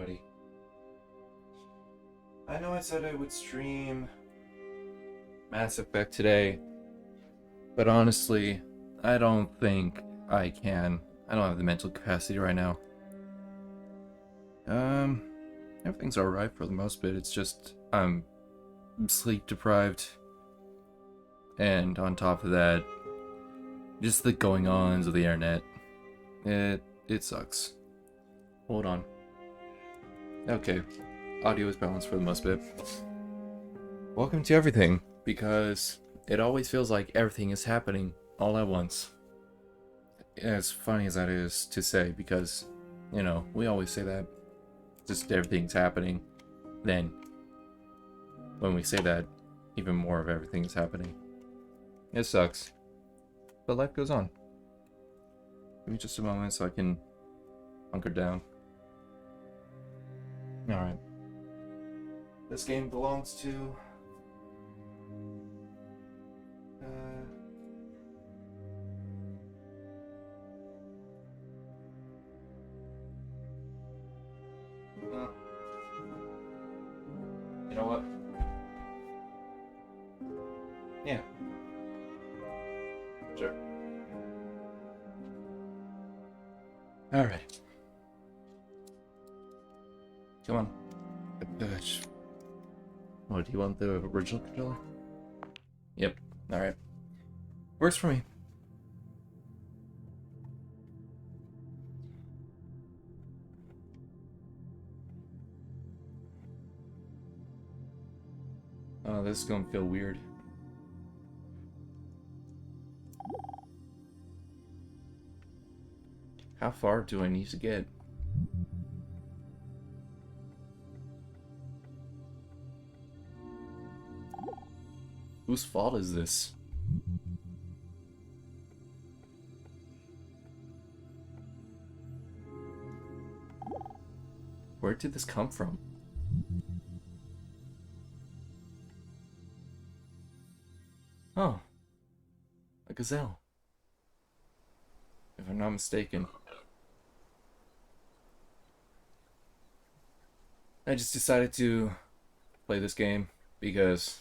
everybody. I know I said I would stream Mass Effect today, but honestly, I don't think I can. I don't have the mental capacity right now. Um, Everything's alright for the most bit. It's just I'm sleep deprived, and on top of that, just the going-ons of the internet. It sucks. Hold on. Okay, audio is balanced for the most bit. Welcome to everything, because it always feels like everything is happening all at once. As funny as that is to say, because, you know, we always say that. Just everything's happening. Then, when we say that, even more of everything is happening. It sucks. But life goes on. Give me just a moment so I can hunker down. Alright. This game belongs to... well, you know what? Yeah. Sure. Alright. Come on. What, do you want the original controller? Yep. Alright. Works for me. Oh, this is gonna feel weird. How far do I need to get? Whose fault is this? Where did this come from? Oh, a gazelle. If I'm not mistaken. I just decided to play this game because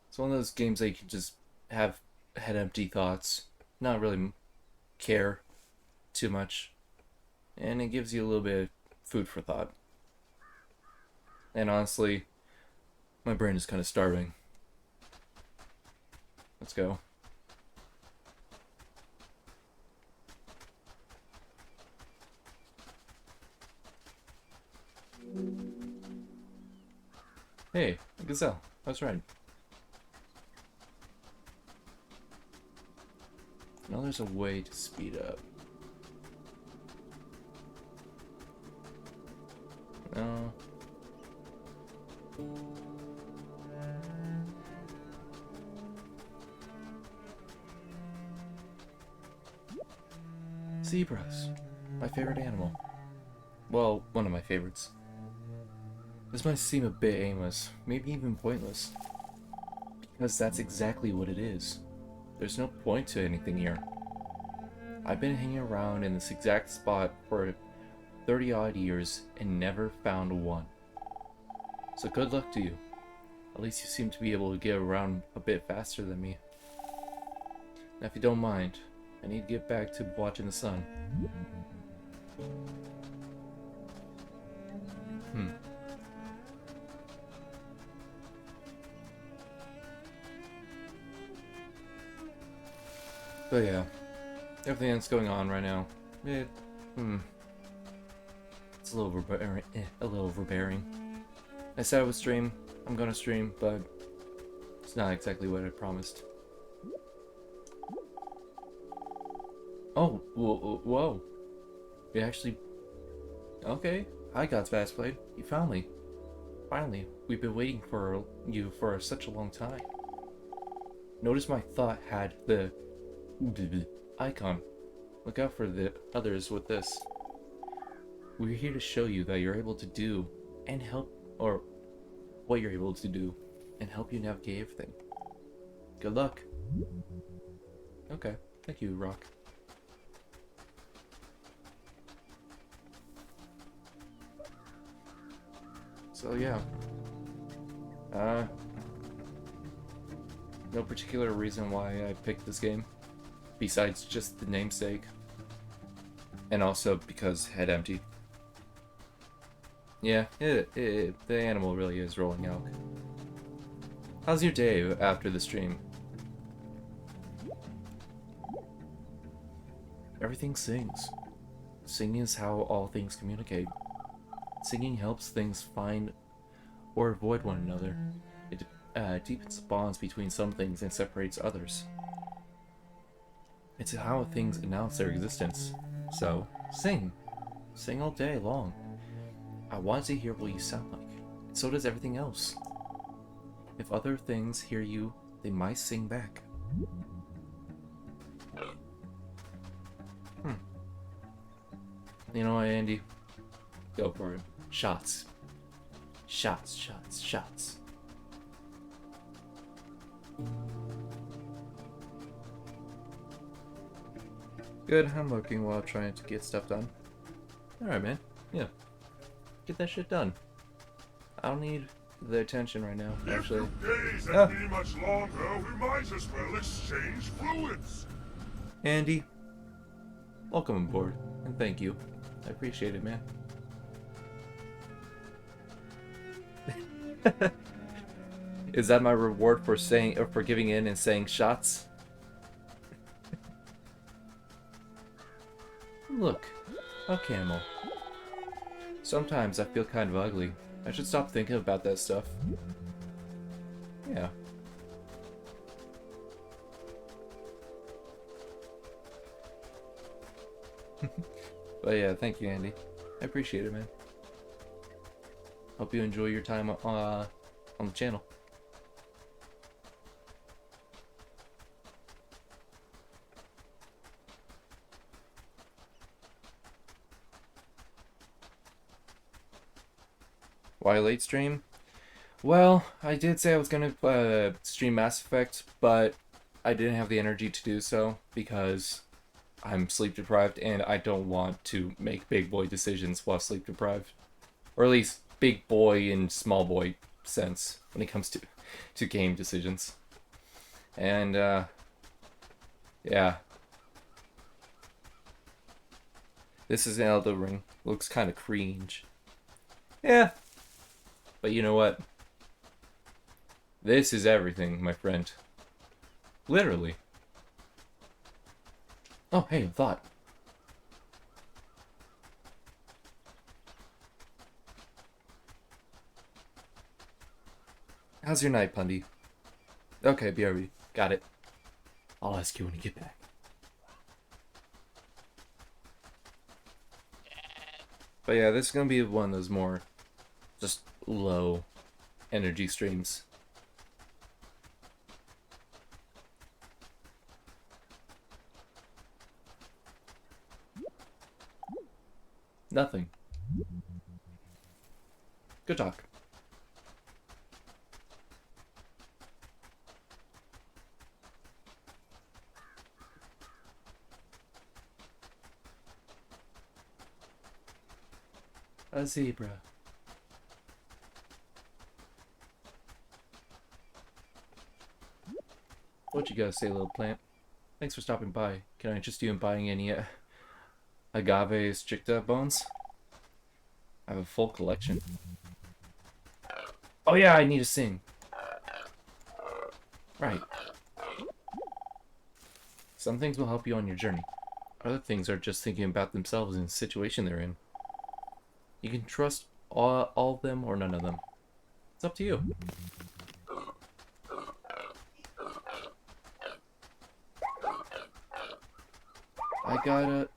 it's one of those games that you can just have head empty thoughts, not really care too much, and it gives you a little bit of food for thought. And honestly, my brain is kind of starving. Let's go. Hey, a gazelle. That's right. Now there's a way to speed up. No. Zebras. My favorite animal. Well, one of my favorites. This might seem a bit aimless, maybe even pointless. Because that's exactly what it is. There's no point to anything here. I've been hanging around in this exact spot for 30 odd years and never found one. So good luck to you. At least you seem to be able to get around a bit faster than me. Now if you don't mind, I need to get back to watching the sun. But yeah, everything that's going on right now, it's a little overbearing. I said I would stream, I'm gonna stream, but it's not exactly what I promised. Oh, whoa. You actually... Okay, hi God's Fast Blade, you found me. Finally, we've been waiting for you for such a long time. Notice my thought had the icon. Look out for the others with this. We're here to show you that you're able to do and help, or what you're able to do, and help you navigate everything. Good luck. Okay, thank you, Rock. So yeah. Uh, no particular reason why I picked this game, besides just the namesake. And also because head empty. Yeah, the animal really is rolling out. How's your day after the stream? Everything sings. Singing is how all things communicate. Singing helps things find or avoid one another. It deepens bonds between some things and separates others. It's how things announce their existence. So, sing. Sing all day long. I want to hear what you sound like. So does everything else. If other things hear you, they might sing back. You know what, Andy? Go for it. Shots. Shots, shots, shots. Good, I'm looking while trying to get stuff done. Alright, man. Yeah. Get that shit done. I don't need the attention right now, actually. If you gaze at me much longer, we might as well exchange fluids. Andy, welcome aboard, and thank you. I appreciate it, man. Is that my reward for saying or for giving in and saying shots? Look, a camel. Sometimes I feel kind of ugly. I should stop thinking about that stuff. Yeah. But yeah, thank you, Andy. I appreciate it, man. Hope you enjoy your time on the channel. Why late stream? Well, I did say I was gonna stream Mass Effect, but I didn't have the energy to do so because I'm sleep deprived and I don't want to make big boy decisions while sleep deprived. Or at least big boy and small boy sense when it comes to game decisions. And yeah. This is an Elden Ring. Looks kind of cringe. Yeah. But you know what? This is everything, my friend. Literally. Oh, hey, a thought. How's your night, Pundy? Okay, BRB. Got it. I'll ask you when you get back. But yeah, this is gonna be one of those more just low energy streams. Nothing. Good talk. A zebra. What you gotta say, little plant? Thanks for stopping by. Can I interest you in buying any agave stricta bones? I have a full collection. Oh yeah, I need to sing. Right. Some things will help you on your journey. Other things are just thinking about themselves and the situation they're in. You can trust all of them or none of them. It's up to you. I gotta...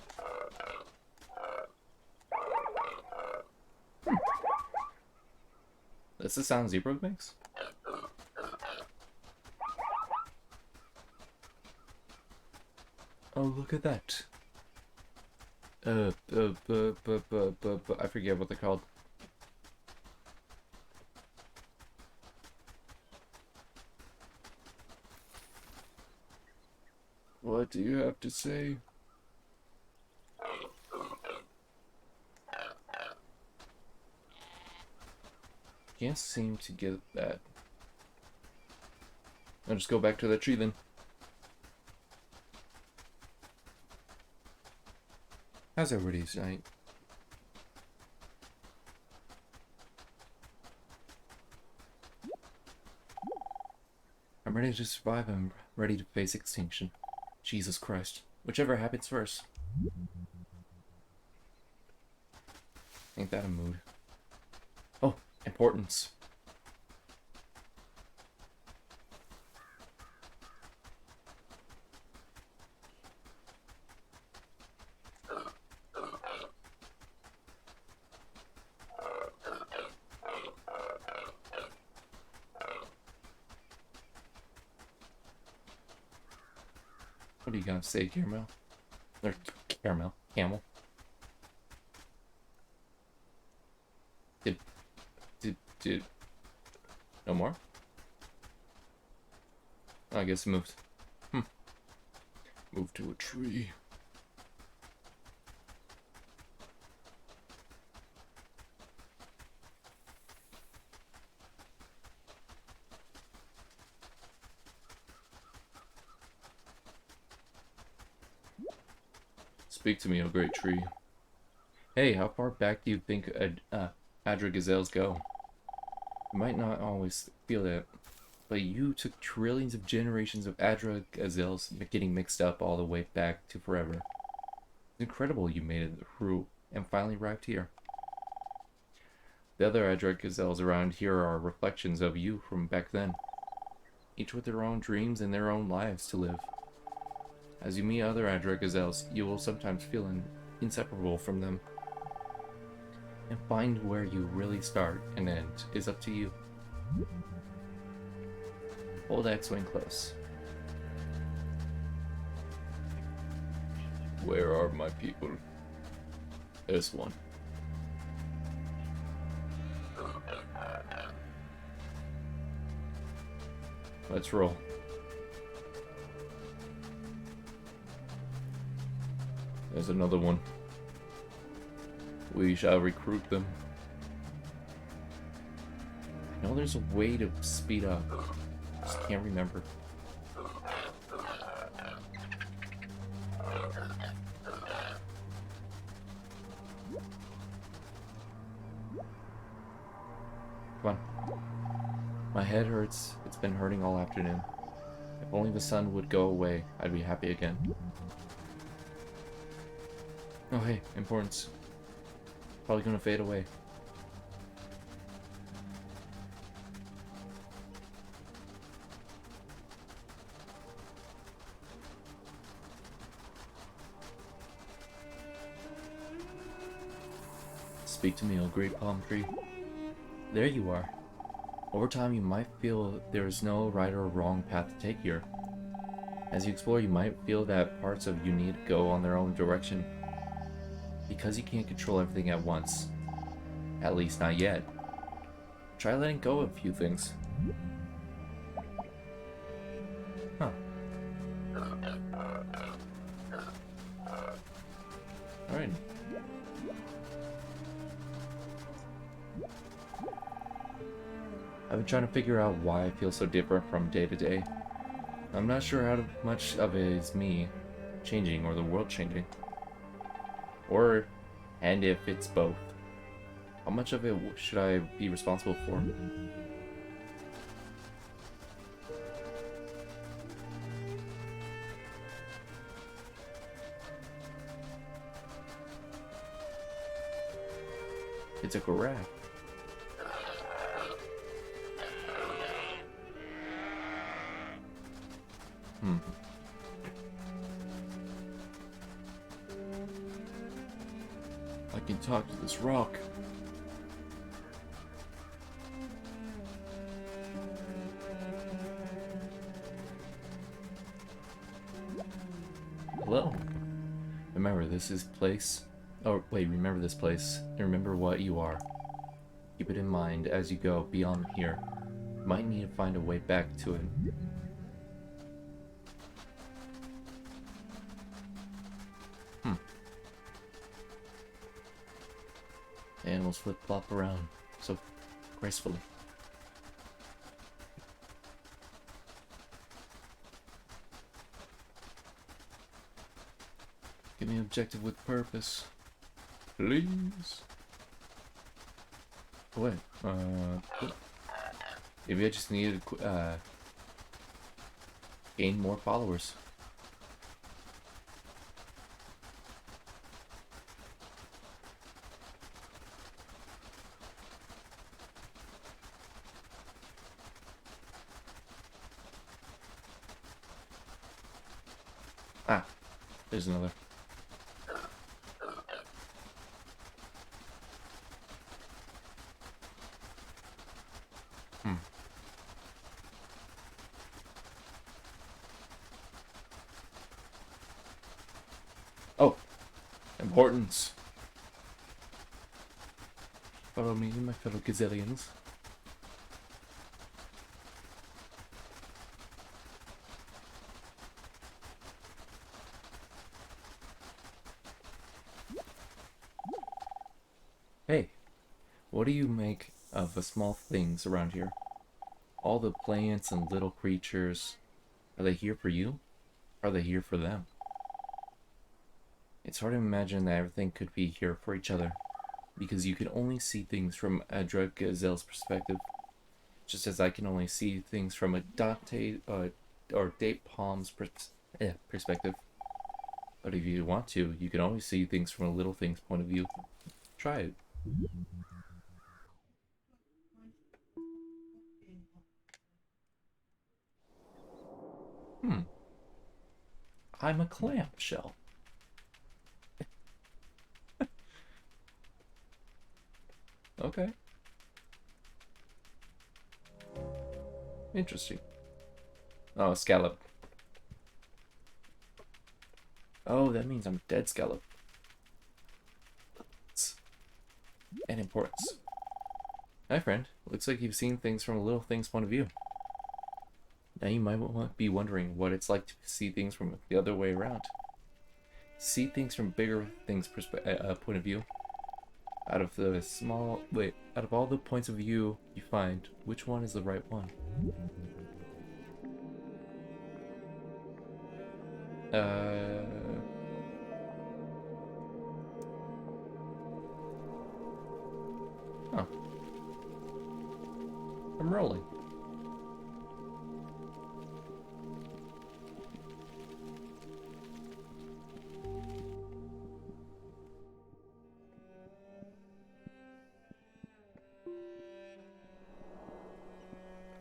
That's the sound zebra makes? Oh, look at that. I forget what they're called. What do you have to say? Can't seem to get that. I'll just go back to that tree then. How's everybody tonight? I'm ready to survive. I'm ready to face extinction. Jesus Christ. Whichever happens first. Ain't that a mood? Oh, importance. What are you gonna say, Caramel? Or Caramel? Camel? Did... No more? Oh, I guess it moved. Moved to a tree. Speak to me, O great tree. Hey, how far back do you think Adra gazelles go? You might not always feel that, but you took trillions of generations of Adra gazelles getting mixed up all the way back to forever. It's incredible you made it through and finally arrived here. The other Adra gazelles around here are reflections of you from back then, each with their own dreams and their own lives to live. As you meet other Adra gazelles, you will sometimes feel inseparable from them. And find where you really start and end is up to you. Hold X-Wing close. Where are my people? There's one. Let's roll. There's another one. We shall recruit them. I know there's a way to speed up. Just can't remember. Come on. My head hurts. It's been hurting all afternoon. If only the sun would go away, I'd be happy again. Oh hey, importance. Probably gonna fade away. Speak to me, O great palm tree. There you are. Over time you might feel there is no right or wrong path to take here. As you explore, you might feel that parts of you need to go on their own direction. Because you can't control everything at once. At least not yet. Try letting go of a few things. Huh. Alright. I've been trying to figure out why I feel so different from day to day. I'm not sure how much of it is me changing or the world changing. And if it's both. How much of it should I be responsible for? It's a giraffe. I can talk to this rock. Hello. Remember this place. Oh wait, remember this place. And remember what you are. Keep it in mind as you go beyond here. You might need to find a way back to it. Animals flip-flop around. So gracefully. Give me an objective with purpose. Please. What? Maybe I just needed to gain more followers. Ah, there's another. Oh, importance. Follow me, my fellow gazillions. Hey, what do you make of the small things around here? All the plants and little creatures, are they here for you? Are they here for them? It's hard to imagine that everything could be here for each other, because you can only see things from a drug gazelle's perspective, just as I can only see things from a Dante or Date Palm's perspective. But if you want to, you can always see things from a little thing's point of view. Try it. I'm a clamshell. Okay. Interesting. Oh, a scallop. Oh, that means I'm a dead scallop. And importance. Hi, friend. Looks like you've seen things from a little thing's point of view. Now you might be wondering what it's like to see things from the other way around. See things from bigger things' point of view. Out of all the points of view you find, which one is the right one? Huh. I'm rolling.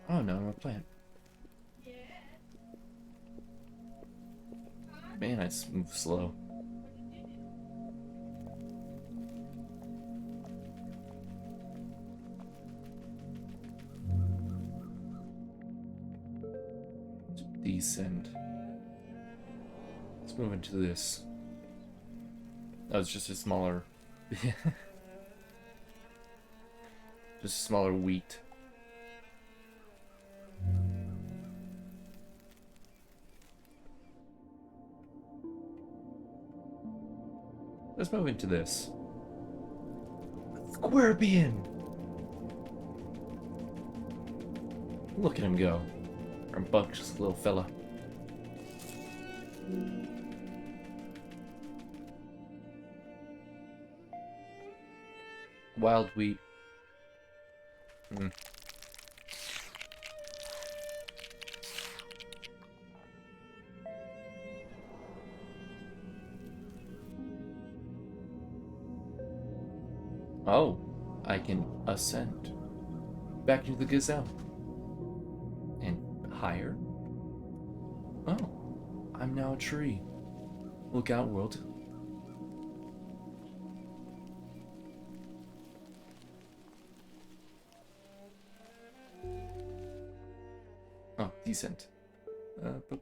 Oh no, I'm a plant. Man, I move slow. Descend. Let's move into this. Oh, it's just a smaller... just a smaller wheat. Let's move into this. Scorpion! Look at him go. Rambunctious little fella. Wild wheat. Oh, I can ascend back into the gazelle. And higher? Oh, I'm now a tree. Look out, world. Oh, decent. But...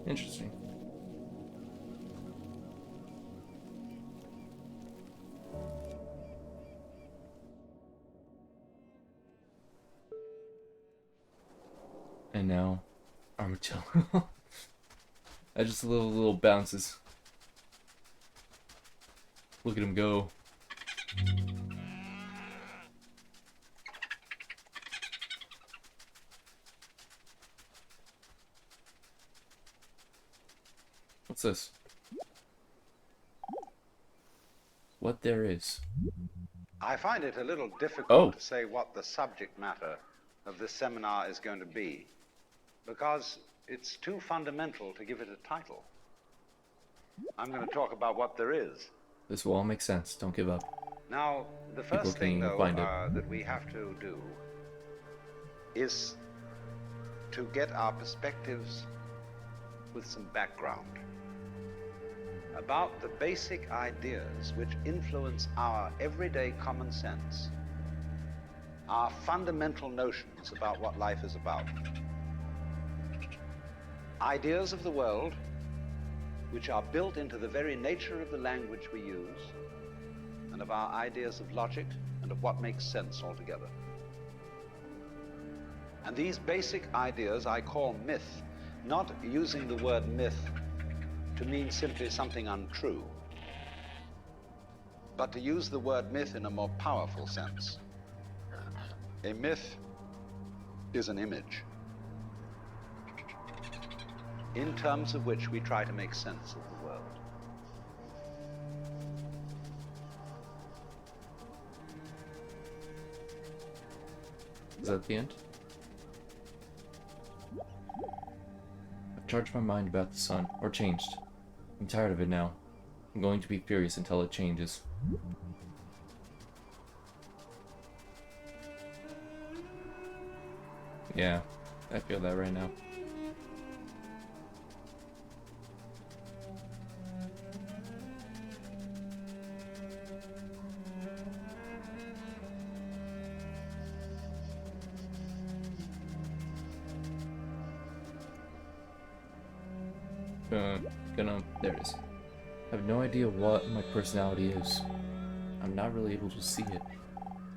Interesting. And now, Armadillo. I just little bounces. Look at him go. What's this? What there is. I find it a little difficult Oh. to say what the subject matter of this seminar is going to be, because it's too fundamental to give it a title. I'm going to talk about what there is. This will all make sense. Don't give up. Now, the People first can thing, even though, find it. that we have to do is to get our perspectives with some background about the basic ideas which influence our everyday common sense, our fundamental notions about what life is about. Ideas of the world which are built into the very nature of the language we use, and of our ideas of logic and of what makes sense altogether. And these basic ideas I call myth, not using the word myth to mean simply something untrue, but to use the word myth in a more powerful sense. A myth is an image, in terms of which we try to make sense of the world. Is that the end? I've charged my mind about the sun, or changed. I'm tired of it now. I'm going to be furious until it changes. Yeah, I feel that right now. There it is. I have no idea what my personality is. I'm not really able to see it.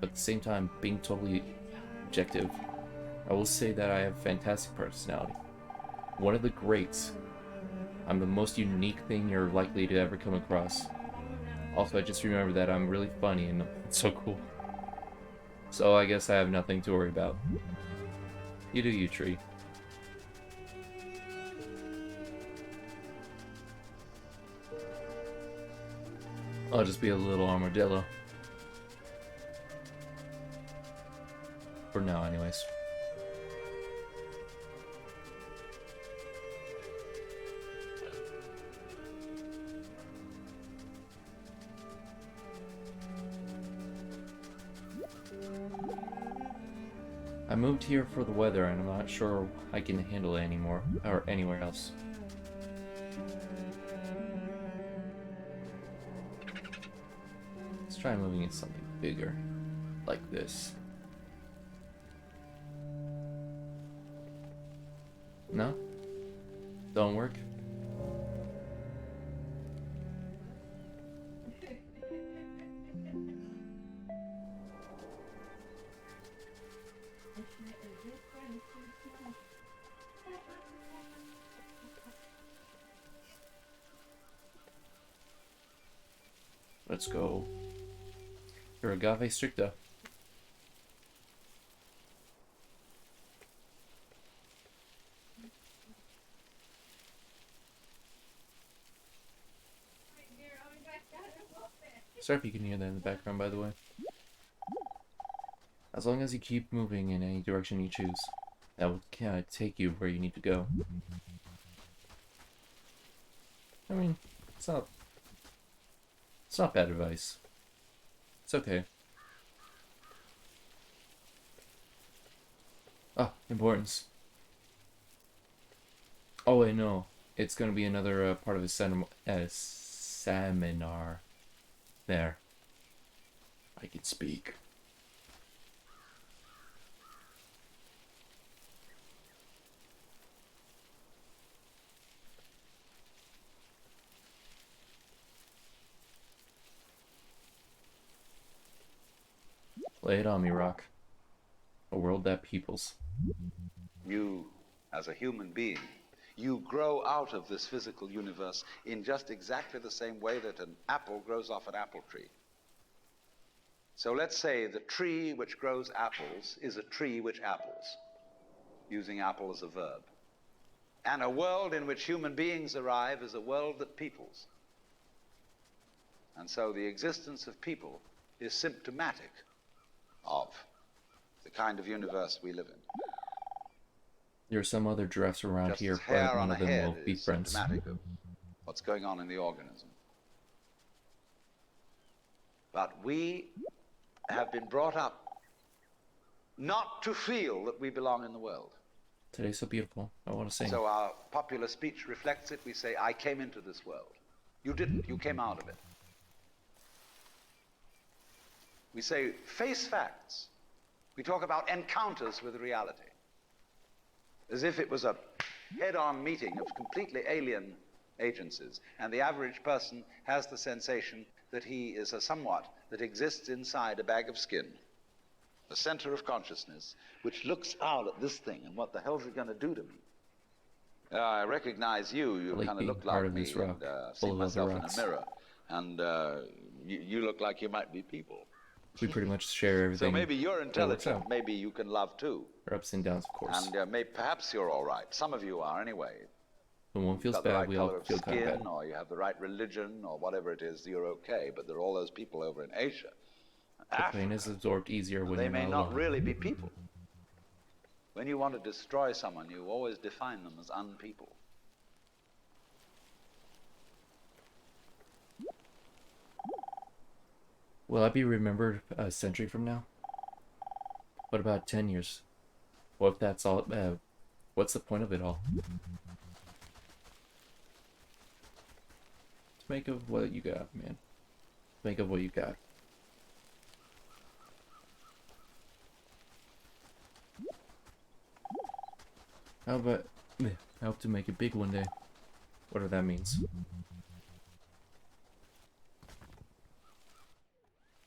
But at the same time, being totally objective, I will say that I have a fantastic personality. One of the greats. I'm the most unique thing you're likely to ever come across. Also, I just remember that I'm really funny and it's so cool. So I guess I have nothing to worry about. You do you, Tree. I'll just be a little armadillo. For now, anyways. I moved here for the weather and I'm not sure I can handle it anymore, or anywhere else. Let's try moving into something bigger, like this. No? Don't work? Let's go. Your agave stricta. Sorry if you can hear that in the background, by the way. As long as you keep moving in any direction you choose, that will kind of take you where you need to go. I mean, it's not bad advice. It's okay. Ah, importance. Oh wait, no. It's gonna be another part of a seminar. There. I can speak. Lay it on me, Rock. A world that peoples. You as a human being, you grow out of this physical universe in just exactly the same way that an apple grows off an apple tree. So let's say the tree which grows apples is a tree which apples, using apple as a verb. And a world in which human beings arrive is a world that peoples. And so the existence of people is symptomatic of the kind of universe we live in. There are some other giraffes around Just here, as but hair none on a of them head will be is friends. symptomatic of what's going on in the organism. But we have been brought up not to feel that we belong in the world. Today's so beautiful. I want to sing. So our popular speech reflects it. We say, I came into this world. You didn't. You came out of it. We say, face facts. We talk about encounters with reality, as if it was a head-on meeting of completely alien agencies, and the average person has the sensation that he is a somewhat that exists inside a bag of skin, a center of consciousness, which looks out at this thing, and what the hell's it going to do to me? I recognize you. You like kind of being look part like of me, this rock, and I've full seen of other myself in rocks. a mirror, and you look like you might be people. We pretty much share everything. So maybe you're that works intelligent. out. Maybe you can love too. Our ups and downs, of course. And perhaps you're all right. Some of you are anyway. When one feels Got the bad, right we all color of feel kind of skin, bad. or you have the right religion, or whatever it is, you're okay. But there are all those people over in Asia, The pain Africa. is absorbed easier when They you're may not not alone. really be people. When you want to destroy someone, you always define them as unpeople. Will I be remembered a century from now? What about 10 years? What if that's all? What's the point of it all? Make of what you got, man. Make of what you got. How about? I hope to make it big one day. Whatever that means.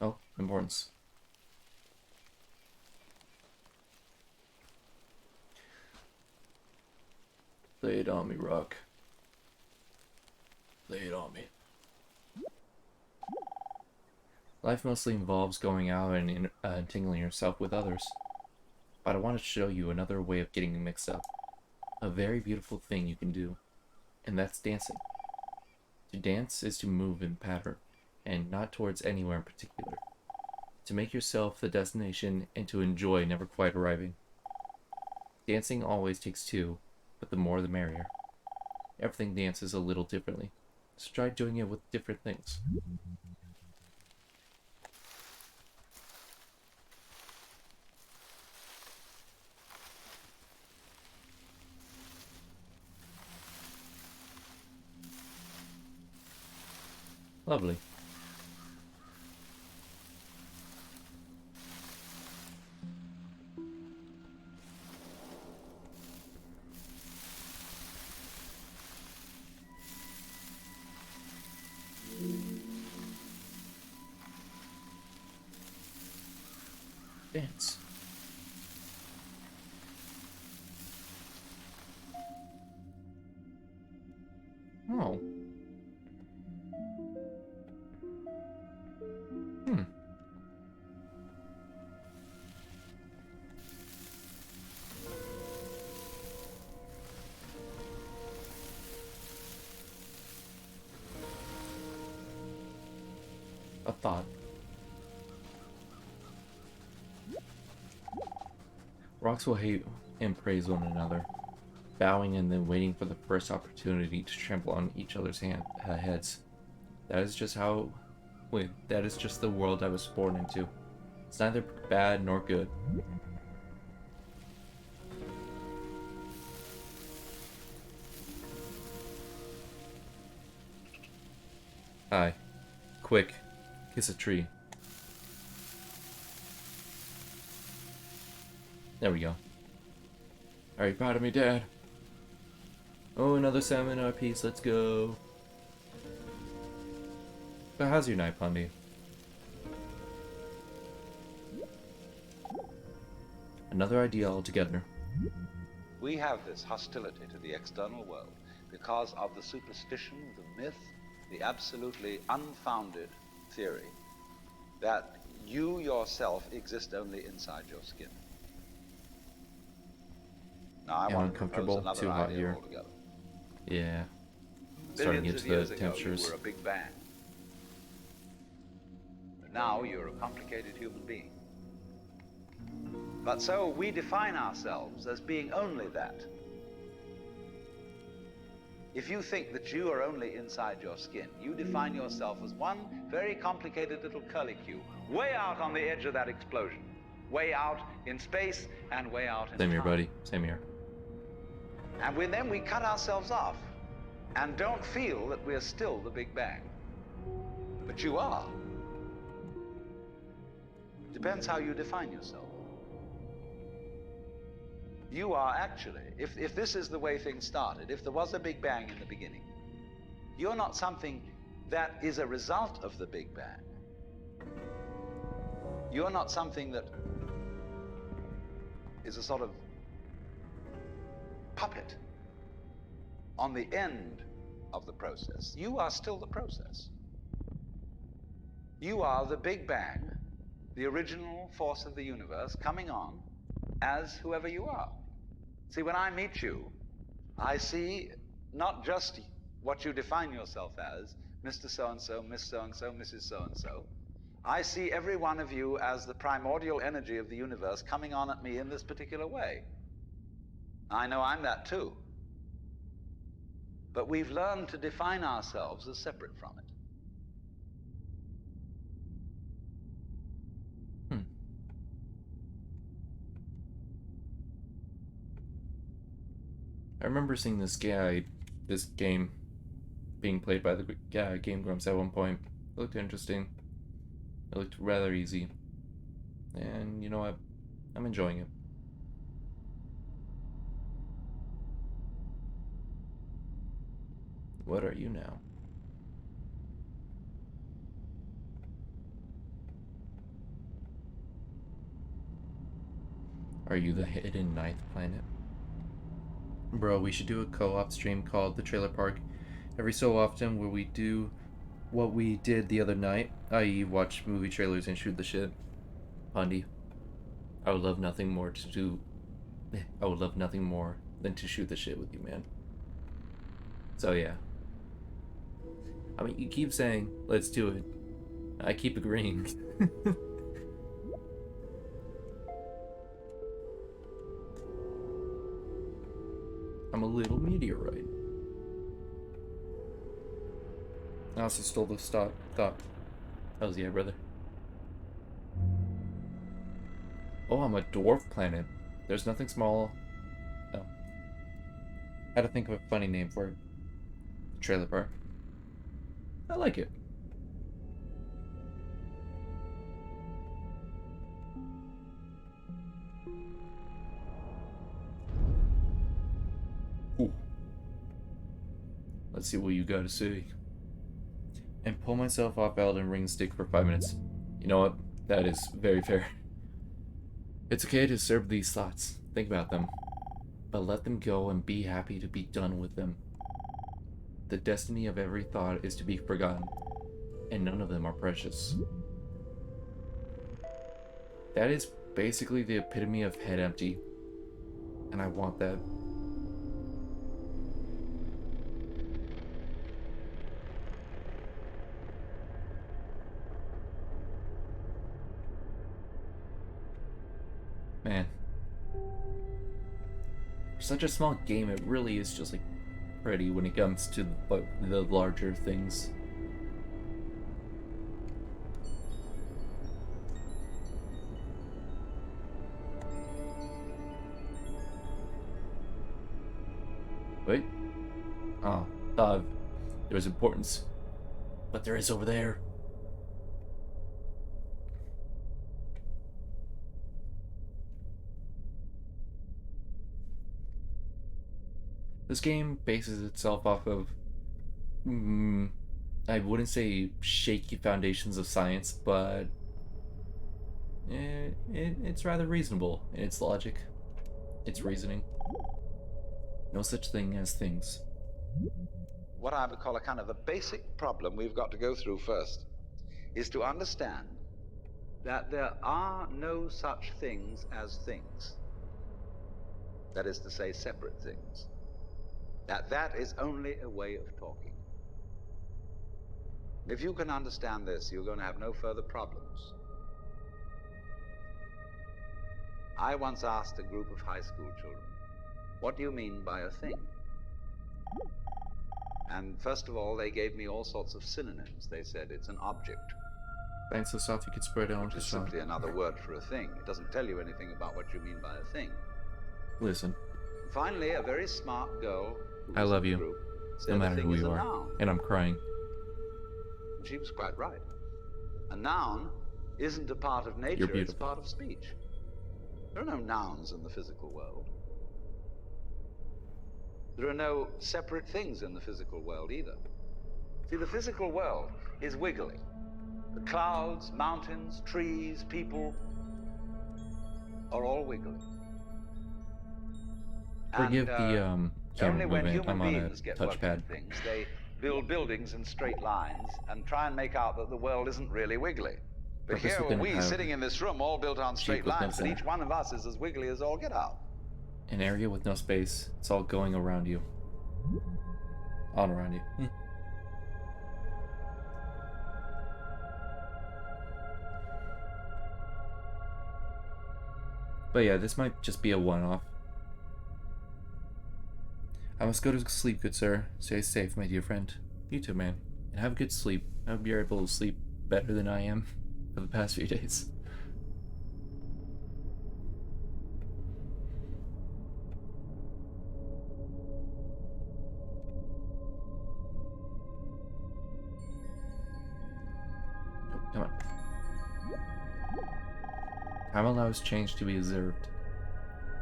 Oh, importance. Lay it on me, Rock. Lay it on me. Life mostly involves going out and entangling yourself with others. But I want to show you another way of getting mixed up. A very beautiful thing you can do. And that's dancing. To dance is to move in pattern, and not towards anywhere in particular. To make yourself the destination and to enjoy never quite arriving. Dancing always takes two, but the more the merrier. Everything dances a little differently, so try doing it with different things. Lovely. Dance. Oh. A thought. Rocks will hate and praise one another, bowing and then waiting for the first opportunity to trample on each other's heads. That is just how. Wait, that is just the world I was born into. It's neither bad nor good. Hi. Quick. Kiss a tree. There we go. Are you proud of me, Dad? Oh, another seminar piece. Let's go. So how's your night, Pundy? Another idea altogether. We have this hostility to the external world because of the superstition, the myth, the absolutely unfounded theory that you yourself exist only inside your skin. Now, I Yeah, want to uncomfortable, propose too another hot idea here. altogether. Yeah. Starting to Billions get of to years the ago, you temperatures. were a big bang. But now you're a complicated human being. But so we define ourselves as being only that. If you think that you are only inside your skin, you define yourself as one very complicated little curlicue, way out on the edge of that explosion, way out in space and way out in Same here, time. buddy. Same here. And then we cut ourselves off and don't feel that we're still the Big Bang. But you are. Depends how you define yourself. You are actually, if this is the way things started, if there was a Big Bang in the beginning, you're not something that is a result of the Big Bang. You're not something that is a sort of puppet on the end of the process. You are still the process. You are the Big Bang, the original force of the universe coming on as whoever you are. See, when I meet you, I see not just what you define yourself as, Mr. So-and-so, Miss So-and-so, Mrs. So-and-so. I see every one of you as the primordial energy of the universe coming on at me in this particular way. I know I'm that too. But we've learned to define ourselves as separate from it. I remember seeing this game being played by the Game Grumps at one point. It looked interesting. It looked rather easy. And you know what? I'm enjoying it. What are you now? Are you the hidden ninth planet? Bro, we should do a co-op stream called The Trailer Park every so often where we do what we did the other night, i.e. watch movie trailers and shoot the shit. Pundy, I would love nothing more than to shoot the shit with you, man. So yeah. I mean, you keep saying, let's do it. I keep agreeing. I'm a little meteorite. I also stole the thought. Hells yeah, brother. Oh, I'm a dwarf planet. There's nothing small. Oh. Had to think of a funny name for it. Trailer park. I like it. Ooh. Let's see what you gotta say. And pull myself off Elden Ring stick for 5 minutes. You know what? That is very fair. It's okay to serve these thoughts. Think about them. But let them go and be happy to be done with them. The destiny of every thought is to be forgotten, and none of them are precious. That is basically the epitome of head empty, and I want that. Man. For such a small game, it really is just like pretty when it comes to the larger things. Wait. Oh, thought there was importance. But there is over there. This game bases itself off of, I wouldn't say shaky foundations of science, but it's rather reasonable in its logic, its reasoning. No such thing as things. What I would call a kind of a basic problem we've got to go through first is to understand that there are no such things as things. That is to say, separate things. That is only a way of talking. If you can understand this, you're going to have no further problems. I once asked a group of high school children, what do you mean by a thing? And first of all, they gave me all sorts of synonyms. They said it's an object, Thanks so soft you could spread it on which the is shot. simply another word for a thing. It doesn't tell you anything about what you mean by a thing. Listen, Finally, a very smart girl who I was love in the you, group said no a matter thing who is you a are. noun. And I'm crying. She was quite right. A noun isn't a part of nature, it's beautiful. part of speech. There are no nouns in the physical world. There are no separate things in the physical world either. See, the physical world is wiggly. The clouds, mountains, trees, people are all wiggly. Forgive And, the only camera when movement. human I'm on a beings get working touchpad. at things, they build buildings in straight lines and try and make out that the world isn't really wiggly. But Purpose here within are we have sitting in this room all built on straight with no lines, but center. each one of us is as wiggly as all get out. An area with no space. It's all going around you. On around you. But yeah, this might just be a one-off. I must go to sleep, good sir. Stay safe, my dear friend. You too, man. And have a good sleep. I hope you're able to sleep better than I am for the past few days. Oh, come on. Time allows change to be observed.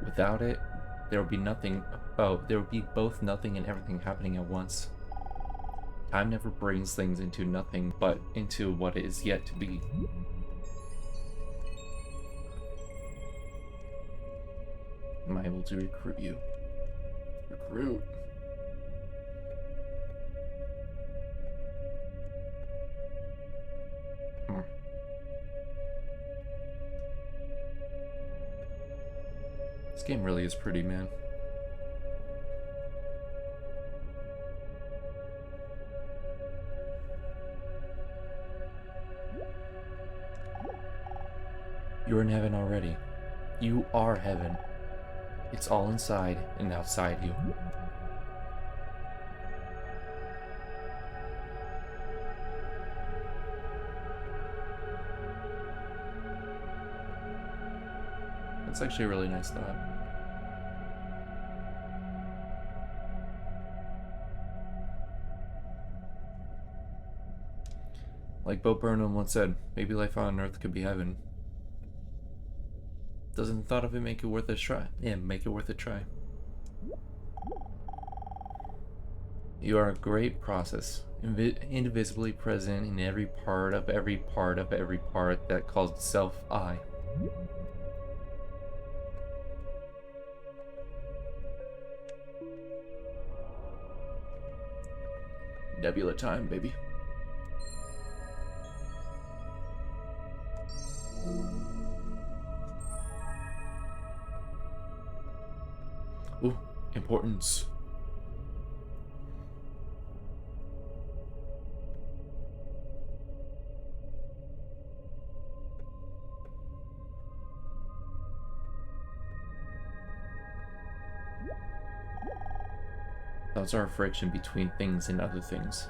Without it, there will be nothing. Oh, there will be both nothing and everything happening at once. Time never brings things into nothing, but into what is yet to be. Am I able to recruit you? Recruit. This game really is pretty, man. You're in heaven already. You are heaven. It's all inside and outside you. That's actually a really nice thought. Like Bo Burnham once said, maybe life on Earth could be heaven. Doesn't the thought of it make it worth a try? Yeah, make it worth a try. You are a great process, indivisibly present in every part of every part of every part that calls itself I. Nebula time, baby. Ooh, importance. Thoughts are a friction between things and other things.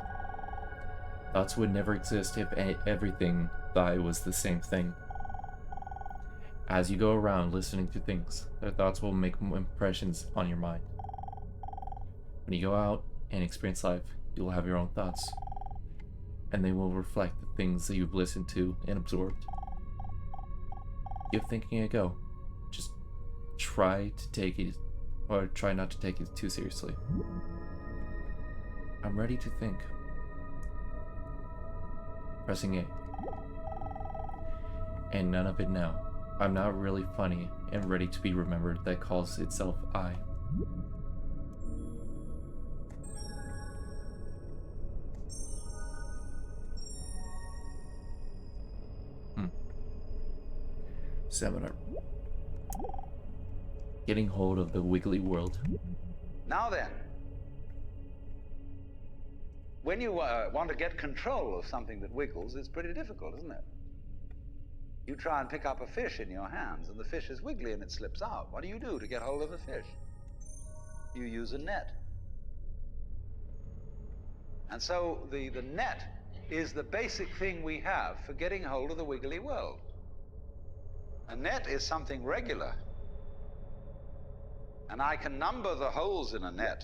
Thoughts would never exist if everything thought it was the same thing. As you go around listening to things, their thoughts will make impressions on your mind. When you go out and experience life, you will have your own thoughts, and they will reflect the things that you've listened to and absorbed. Give thinking a go. Just try to take it, or try not to take it too seriously. I'm ready to think. Pressing A. And none of it now. I'm not really funny and ready to be remembered that calls itself I. seminar. Getting hold of the wiggly world. Now then, when you want to get control of something that wiggles, it's pretty difficult, isn't it? You try and pick up a fish in your hands, and the fish is wiggly and it slips out. What do you do to get hold of the fish? You use a net. And so the net is the basic thing we have for getting hold of the wiggly world. A net is something regular. And I can number the holes in a net.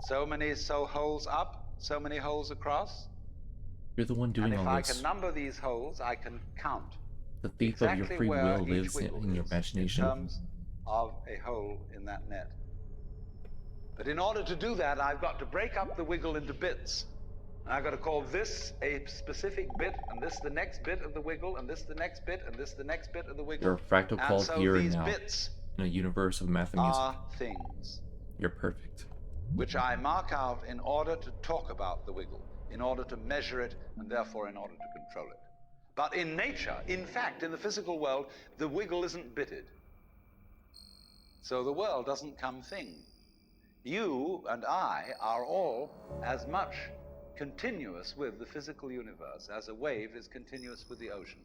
So many holes up, so many holes across. You're the one doing and if all I this. can number these holes, I can count The thief exactly of your free where will each lives wiggle in your is imagination. in terms of a hole in that net. But in order to do that, I've got to break up the wiggle into bits. And I've got to call this a specific bit, and this the next bit of the wiggle, and this the next bit, and this the next bit of the wiggle. You're a fractal and called so here and these now. bits In a universe of math and music. are things You're perfect. which I mark out in order to talk about the wiggle, in order to measure it, and therefore in order to control it. But in nature, in fact, in the physical world, the wiggle isn't bitted. So the world doesn't come thing. You and I are all as much continuous with the physical universe as a wave is continuous with the ocean.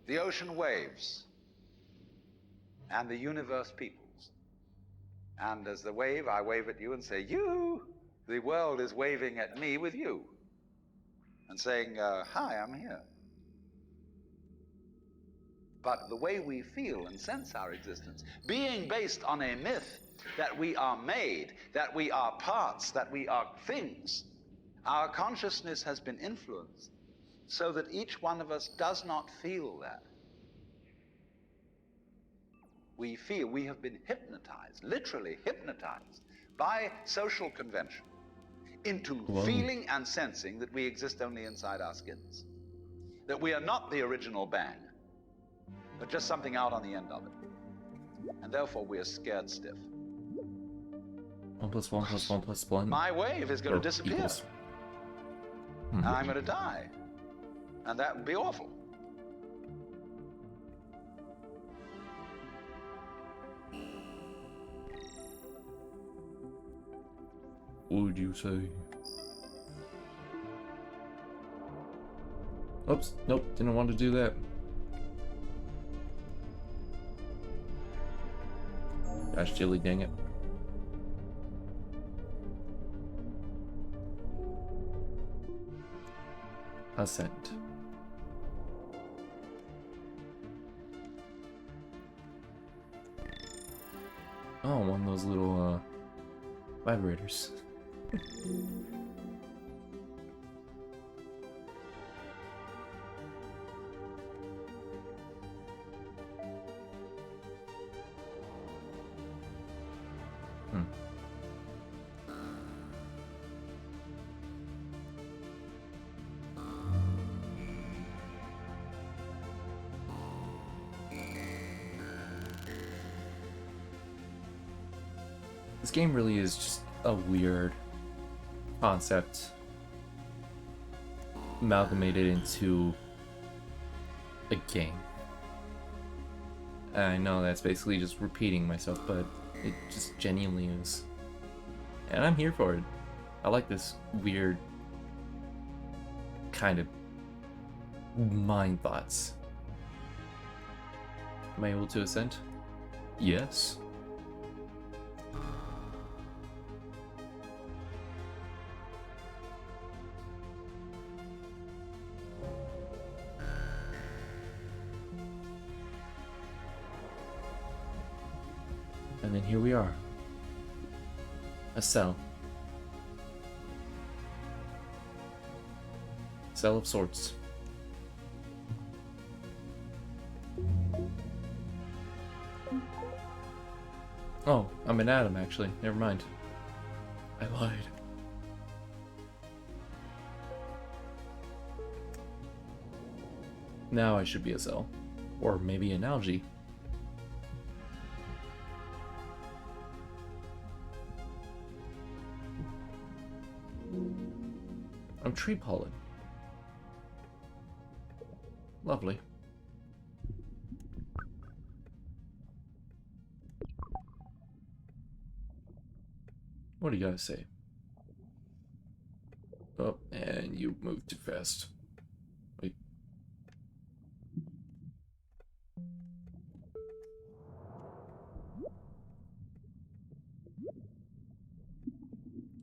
The ocean waves, and the universe peoples. And as the wave, I wave at you and say, you! The world is waving at me with you. And saying, hi, I'm here. But the way we feel and sense our existence, being based on a myth that we are made, that we are parts, that we are things, our consciousness has been influenced so that each one of us does not feel that. We feel we have been hypnotized, literally hypnotized, by social convention into feeling and sensing that we exist only inside our skins. That we are not the original bang, but just something out on the end of it. And therefore we are scared stiff. 1 + 1 + 1 + 1. My wave is going to disappear. Equals. And I'm going to die. And that would be awful. Would you say? Oops, nope, didn't want to do that. Gosh, Jilly, dang it. Ascent. Oh, one of those little vibrators. This game really is just a weird concept amalgamated into a game. And I know that's basically just repeating myself, but it just genuinely is. And I'm here for it. I like this weird kind of mind thoughts. Am I able to ascend? Yes. And then here we are. A cell. Cell of sorts. Oh, I'm an atom actually. Never mind. I lied. Now I should be a cell. Or maybe an algae. I'm tree pollen. Lovely. What do you gotta say? Oh, and you moved too fast. Wait.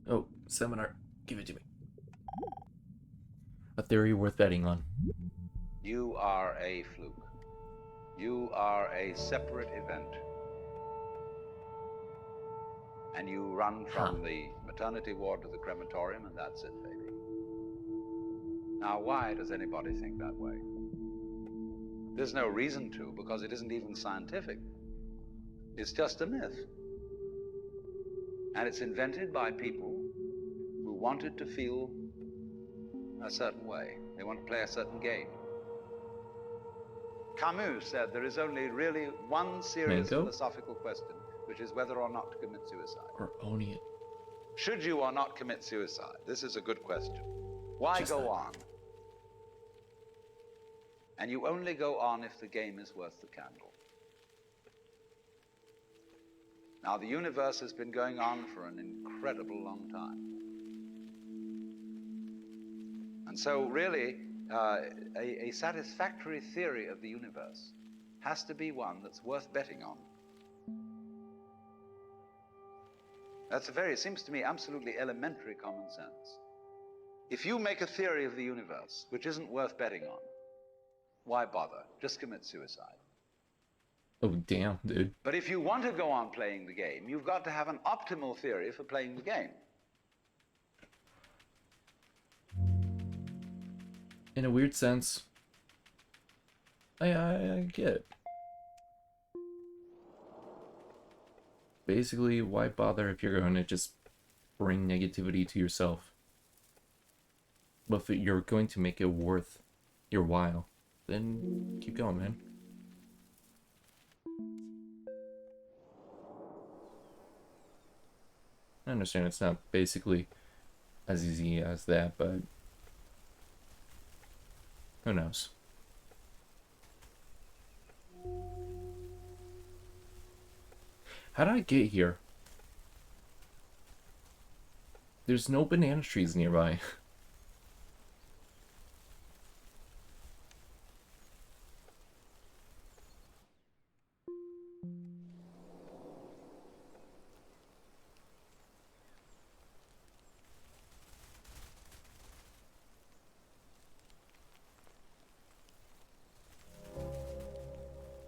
Oh, seminar. Give it to me. A theory worth betting on. You are a fluke. You are a separate event. And you run from the maternity ward to the crematorium, and that's it, baby. Now, why does anybody think that way? There's no reason to, because it isn't even scientific. It's just a myth. And it's invented by people who wanted to feel a certain way. They want to play a certain game. Camus said there is only really one serious philosophical question, which is whether or not to commit suicide. Or owning it. Should you or not commit suicide? This is a good question. Why go on? And you only go on if the game is worth the candle. Now, the universe has been going on for an incredible long time. And so, really, a satisfactory theory of the universe has to be one that's worth betting on. That's it seems to me, absolutely elementary common sense. If you make a theory of the universe which isn't worth betting on, why bother? Just commit suicide. Oh, damn, dude. But if you want to go on playing the game, you've got to have an optimal theory for playing the game. In a weird sense, I get it. Basically, why bother if you're going to just bring negativity to yourself? But if you're going to make it worth your while, then keep going, man. I understand it's not basically as easy as that, but who knows? How did I get here? There's no banana trees nearby.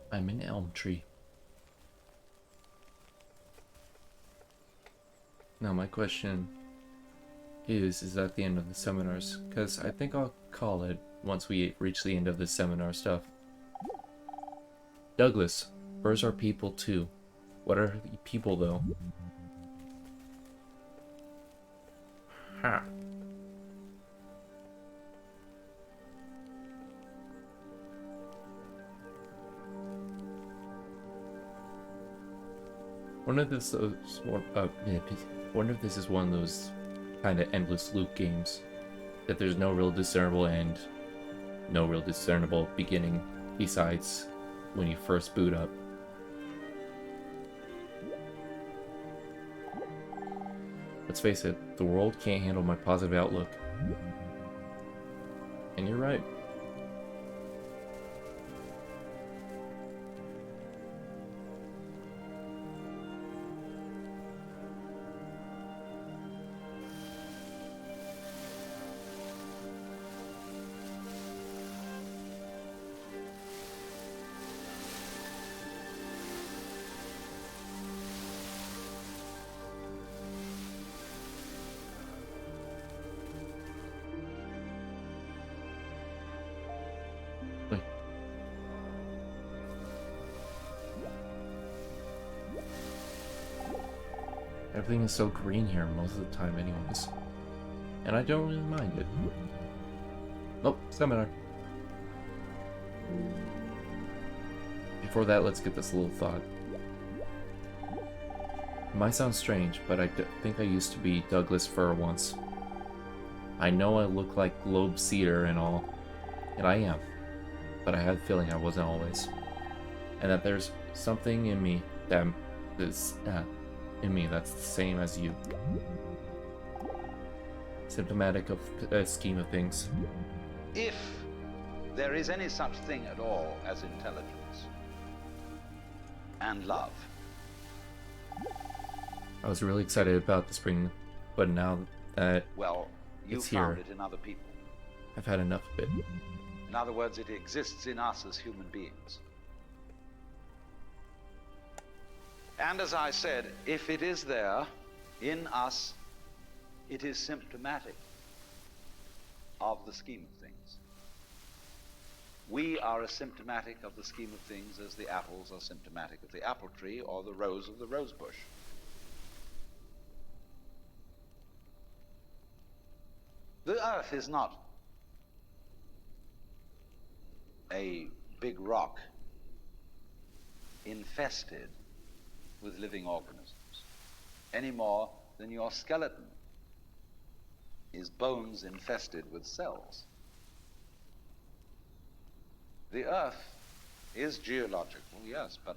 I'm an elm tree. Now my question is that the end of the seminars? Because I think I'll call it once we reach the end of the seminar stuff. Douglas, birds are people too. What are people though? Ha. Wonder if this is one of those kind of endless loop games that there's no real discernible end, no real discernible beginning besides when you first boot up. Let's face it, the world can't handle my positive outlook. And you're right. Everything is so green here most of the time anyways. And I don't really mind it. Nope, seminar. Before that, let's get this little thought. It might sound strange, but I think I used to be Douglas Fir once. I know I look like Globe Cedar and all, and I am, but I had a feeling I wasn't always. And that there's something in me that is, in me that's the same as you. Symptomatic of a scheme of things. If there is any such thing at all as intelligence and love. I was really excited about the spring, but now that Well, you it's found here, it in other people. I've had enough of it. In other words, it exists in us as human beings. And as I said, if it is there in us, it is symptomatic of the scheme of things. We are as symptomatic of the scheme of things as the apples are symptomatic of the apple tree or the rose of the rose bush. The earth is not a big rock infested with living organisms, any more than your skeleton is bones infested with cells. The earth is geological, yes, but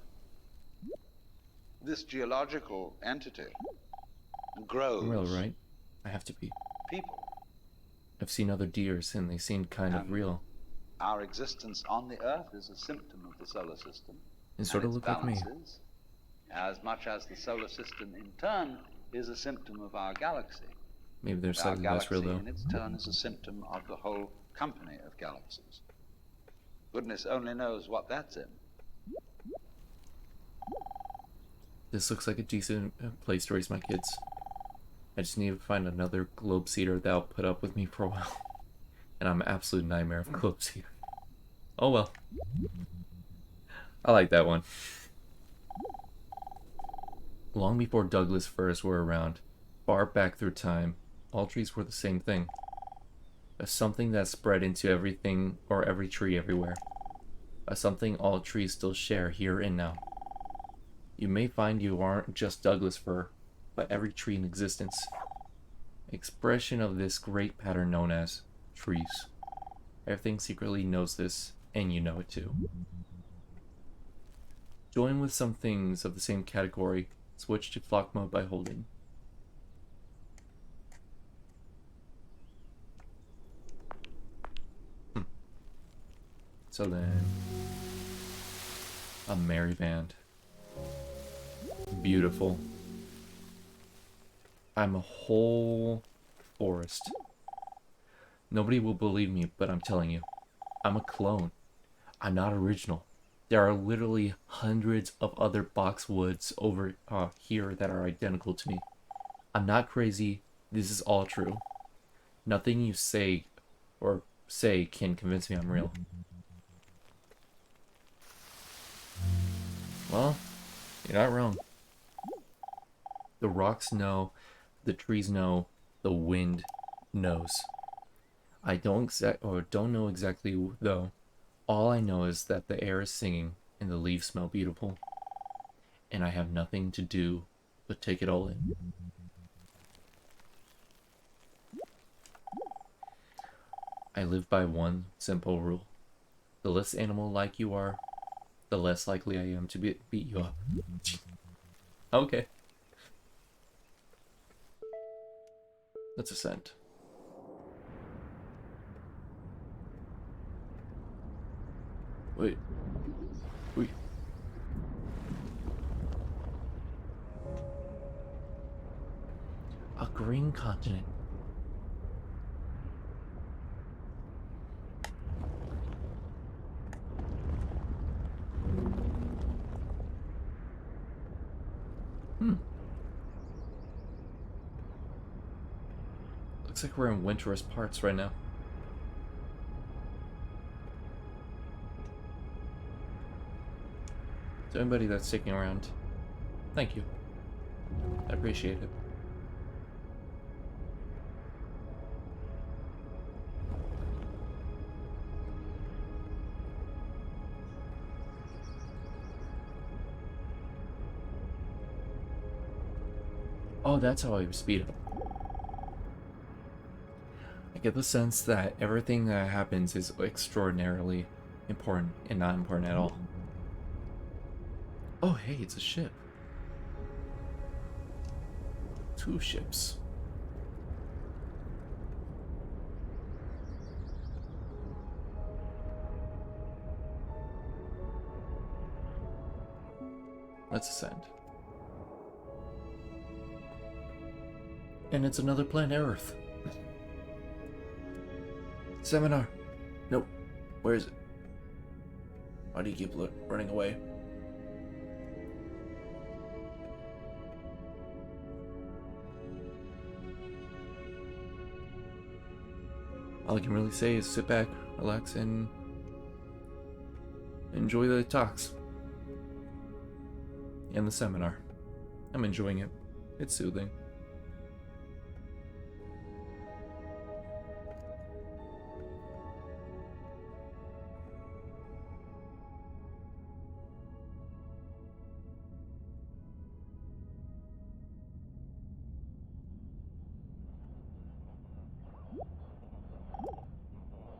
this geological entity grows I'm real, right? I have to be. people. I've seen other deers and they seemed kind of real. Our existence on the earth is a symptom of the solar system. It sort of its looked like me. balances, as much as the solar system in turn is a symptom of our galaxy. Maybe they're Our slightly less galaxy real though. in its turn is a symptom of the whole company of galaxies. Goodness only knows what that's in. This looks like a decent place to raise my kids. I just need to find another globe seeder that'll put up with me for a while. And I'm an absolute nightmare of globe seeder. Oh well. I like that one. Long before Douglas firs were around, far back through time, all trees were the same thing. A something that spread into everything or every tree everywhere. A something all trees still share here and now. You may find you aren't just Douglas fir, but every tree in existence. Expression of this great pattern known as trees. Everything secretly knows this, and you know it too. Join with some things of the same category. Switch to flock mode by holding. So then, a merry band. Beautiful. I'm a whole forest. Nobody will believe me, but I'm telling you, I'm a clone. I'm not original. There are literally hundreds of other boxwoods over here that are identical to me. I'm not crazy. This is all true. Nothing you say can convince me I'm real. Well, you're not wrong. The rocks know, the trees know, the wind knows. I don't know exactly though. All I know is that the air is singing and the leaves smell beautiful. And I have nothing to do but take it all in. I live by one simple rule. The less animal-like you are, the less likely I am to beat you up. Okay. Let's ascend. Wait. Wait. A green continent. Looks like we're in winterous parts right now. To anybody that's sticking around, thank you. I appreciate it. Oh, that's how I speed up. I get the sense that everything that happens is extraordinarily important and not important at all. Oh, hey, it's a ship. 2 ships. Let's ascend. And it's another planet Earth. Seminar. Nope. Where is it? Why do you keep running away? All I can really say is sit back, relax, and enjoy the talks. And the seminar. I'm enjoying it. It's soothing.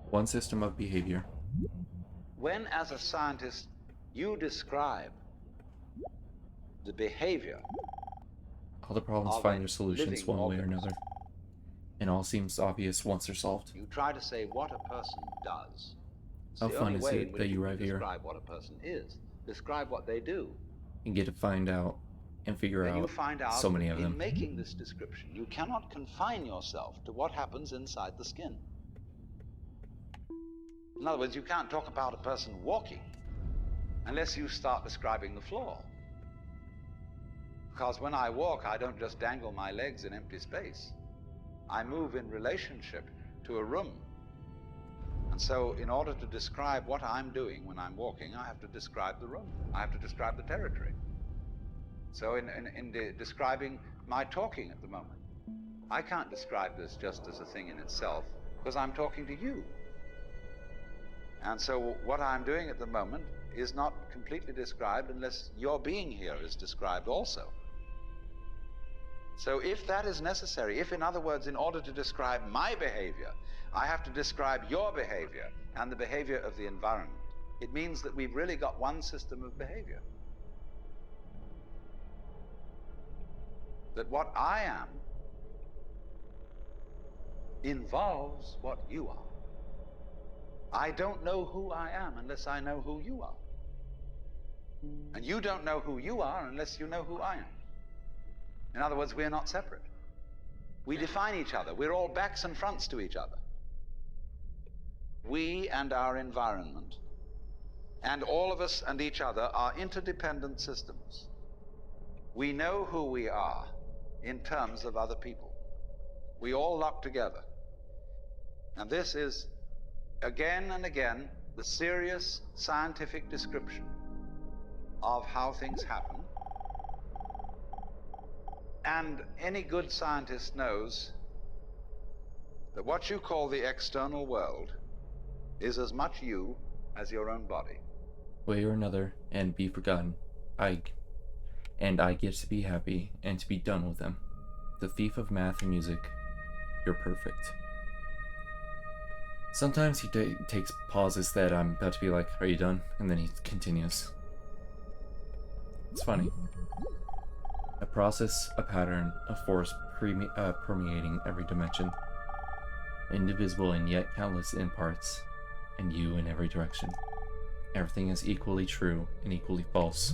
One system of behavior. When, as a scientist, you describe the behavior All the problems of find a their solutions living one way or organism, another. And all seems obvious once they're solved. you try to say what a person does. It's How the fun only is way it in which that you can arrive here describe what a person is. Describe what they do. and get to find out and figure Then you out find out so many of in them? making this description, you cannot confine yourself to what happens inside the skin. In other words, you can't talk about a person walking unless you start describing the floor. Because when I walk, I don't just dangle my legs in empty space. I move in relationship to a room. And so in order to describe what I'm doing when I'm walking, I have to describe the room. I have to describe the territory. So in describing my talking at the moment, I can't describe this just as a thing in itself, because I'm talking to you. And so what I'm doing at the moment is not completely described unless your being here is described also. So if that is necessary, if in other words, in order to describe my behavior, I have to describe your behavior and the behavior of the environment, it means that we've really got one system of behavior. That what I am involves what you are. I don't know who I am unless I know who you are. And you don't know who you are unless you know who I am. In other words, we're not separate. We define each other. We're all backs and fronts to each other. We and our environment, and all of us and each other, are interdependent systems. We know who we are in terms of other people. We all lock together. And this is, again and again, the serious scientific description of how things happen. And any good scientist knows that what you call the external world is as much you as your own body. Way or another, and be forgotten. I get to be happy and to be done with them. The thief of math and music. You're perfect. Sometimes he takes pauses that I'm about to be like, are you done? And then he continues. It's funny. A process, a pattern, a force permeating every dimension. Indivisible and yet countless in parts, and you in every direction. Everything is equally true and equally false.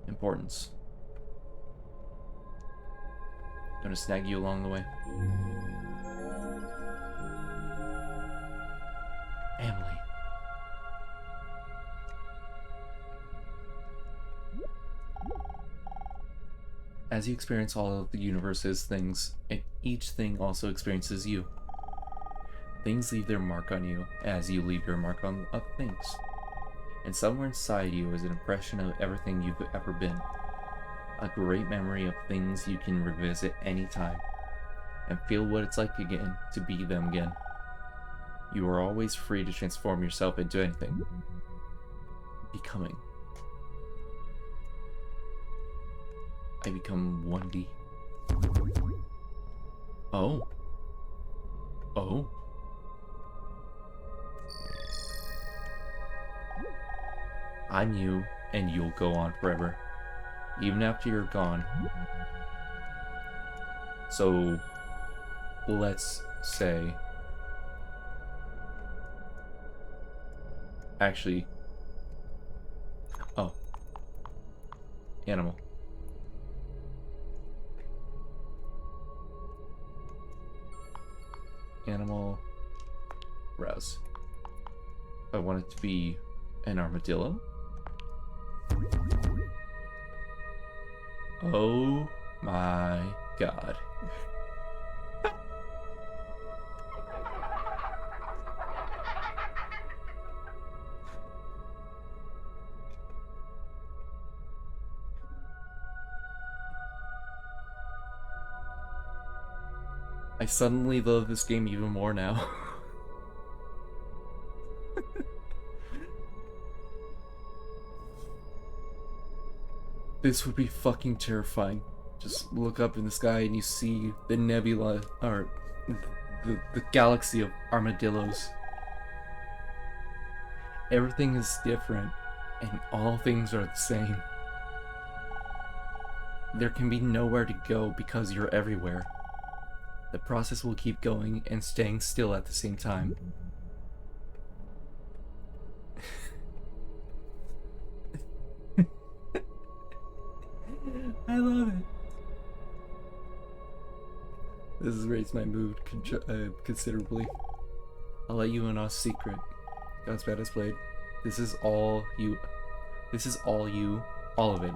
Importance. Gonna snag you along the way. Emily. As you experience all of the universe's things, each thing also experiences you. Things leave their mark on you as you leave your mark on other things. And somewhere inside you is an impression of everything you've ever been. A great memory of things you can revisit anytime and feel what it's like again to be them again. You are always free to transform yourself into anything. Becoming. I become 1D. Oh. Oh. I'm you, and you'll go on forever, even after you're gone. So, let's say... Actually... Oh. Animal. Animal... Rouse. I want it to be an armadillo. Oh my god. I suddenly love this game even more now. This would be fucking terrifying. Just look up in the sky and you see the nebula, or the galaxy of armadillos. Everything is different, and all things are the same. There can be nowhere to go because you're everywhere. The process will keep going and staying still at the same time. I love it. This has raised my mood considerably. I'll let you in on a secret. God's bad has played. This is all you. This is all you. All of it.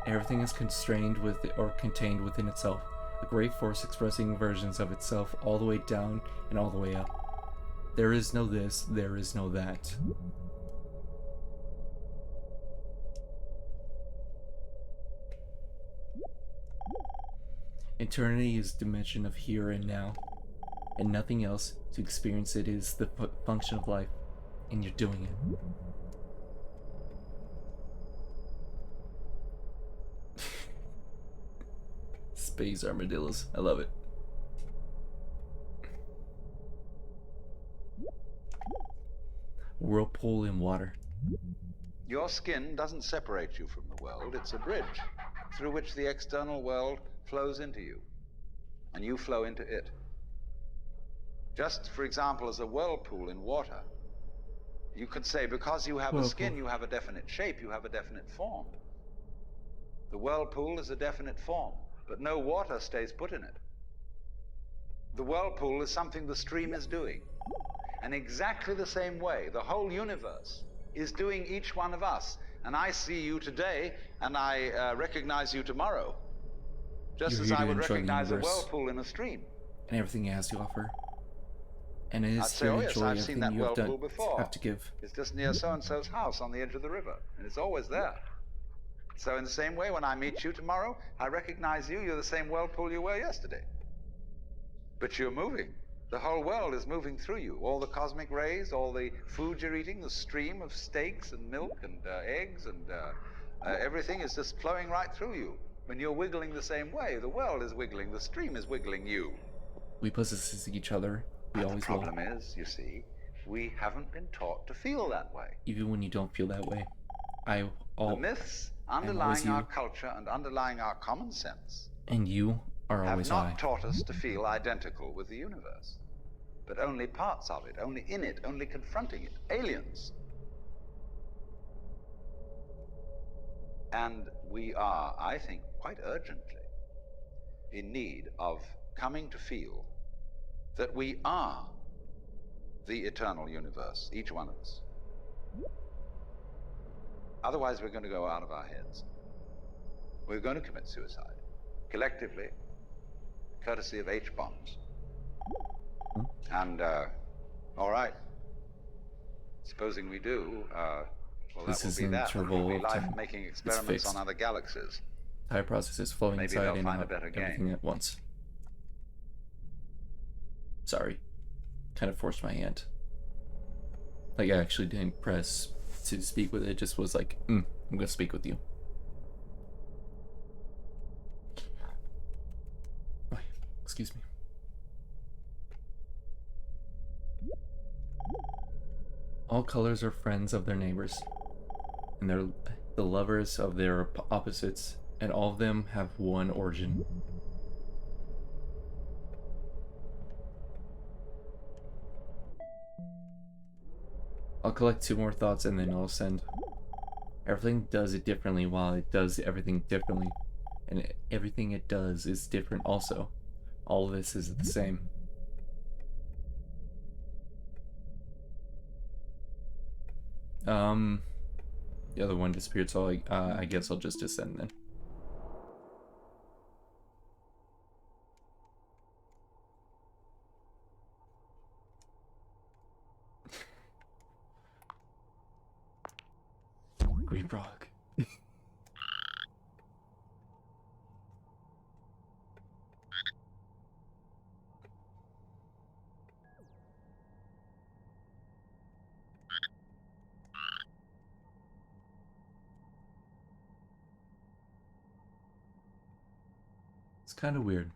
Everything is constrained with or contained within itself. A great force expressing versions of itself all the way down and all the way up. There is no this, there is no that. Eternity is dimension of here and now, and nothing else. To experience it is the function of life, and you're doing it. Space armadillos, I love it. Whirlpool in water. Your skin doesn't separate you from the world, it's a bridge through which the external world flows into you, and you flow into it. Just, for example, as a whirlpool in water, you could say because you have a skin, you have a definite shape, you have a definite form. The whirlpool is a definite form, but no water stays put in it. The whirlpool is something the stream is doing. And exactly the same way, the whole universe is doing each one of us. And I see you today, and I recognize you tomorrow. Just as I would recognize a whirlpool in a stream. And everything it has to offer. And it is here to enjoy everything you have done, have to give. It's just near so-and-so's house on the edge of the river, and it's always there. So in the same way, when I meet you tomorrow, I recognize you, you're the same whirlpool you were yesterday. But you're moving. The whole world is moving through you. All the cosmic rays, all the food you're eating, the stream of steaks and milk and eggs and everything is just flowing right through you. When you're wiggling the same way, the world is wiggling, the stream is wiggling you. We possess each other. We always will. The problem is, you see, we haven't been taught to feel that way. Even when you don't feel that way. The myths underlying our culture and underlying our common sense and you are always have not taught us to feel identical with the universe, but only parts of it, only in it, only confronting it, aliens. And we are, I think, quite urgently in need of coming to feel that we are the eternal universe, each one of us. Otherwise, we're going to go out of our heads. We're going to commit suicide, collectively, courtesy of H bombs. And, all right, supposing we do, well, that will be that. It will be life making experiments on other galaxies. The entire process is flowing inside and out, everything at once. Sorry. Kind of forced my hand. Like, I actually didn't press to speak with it. It just was like, I'm gonna speak with you. Oh, excuse me. All colors are friends of their neighbors, and they're the lovers of their opposites, and all of them have one origin. I'll collect 2 more thoughts and then I'll send. Everything does it differently while it does everything differently. And everything it does is different also. All of this is the same. The other one disappeared, so I guess I'll just descend then. Green frog. It's kind of weird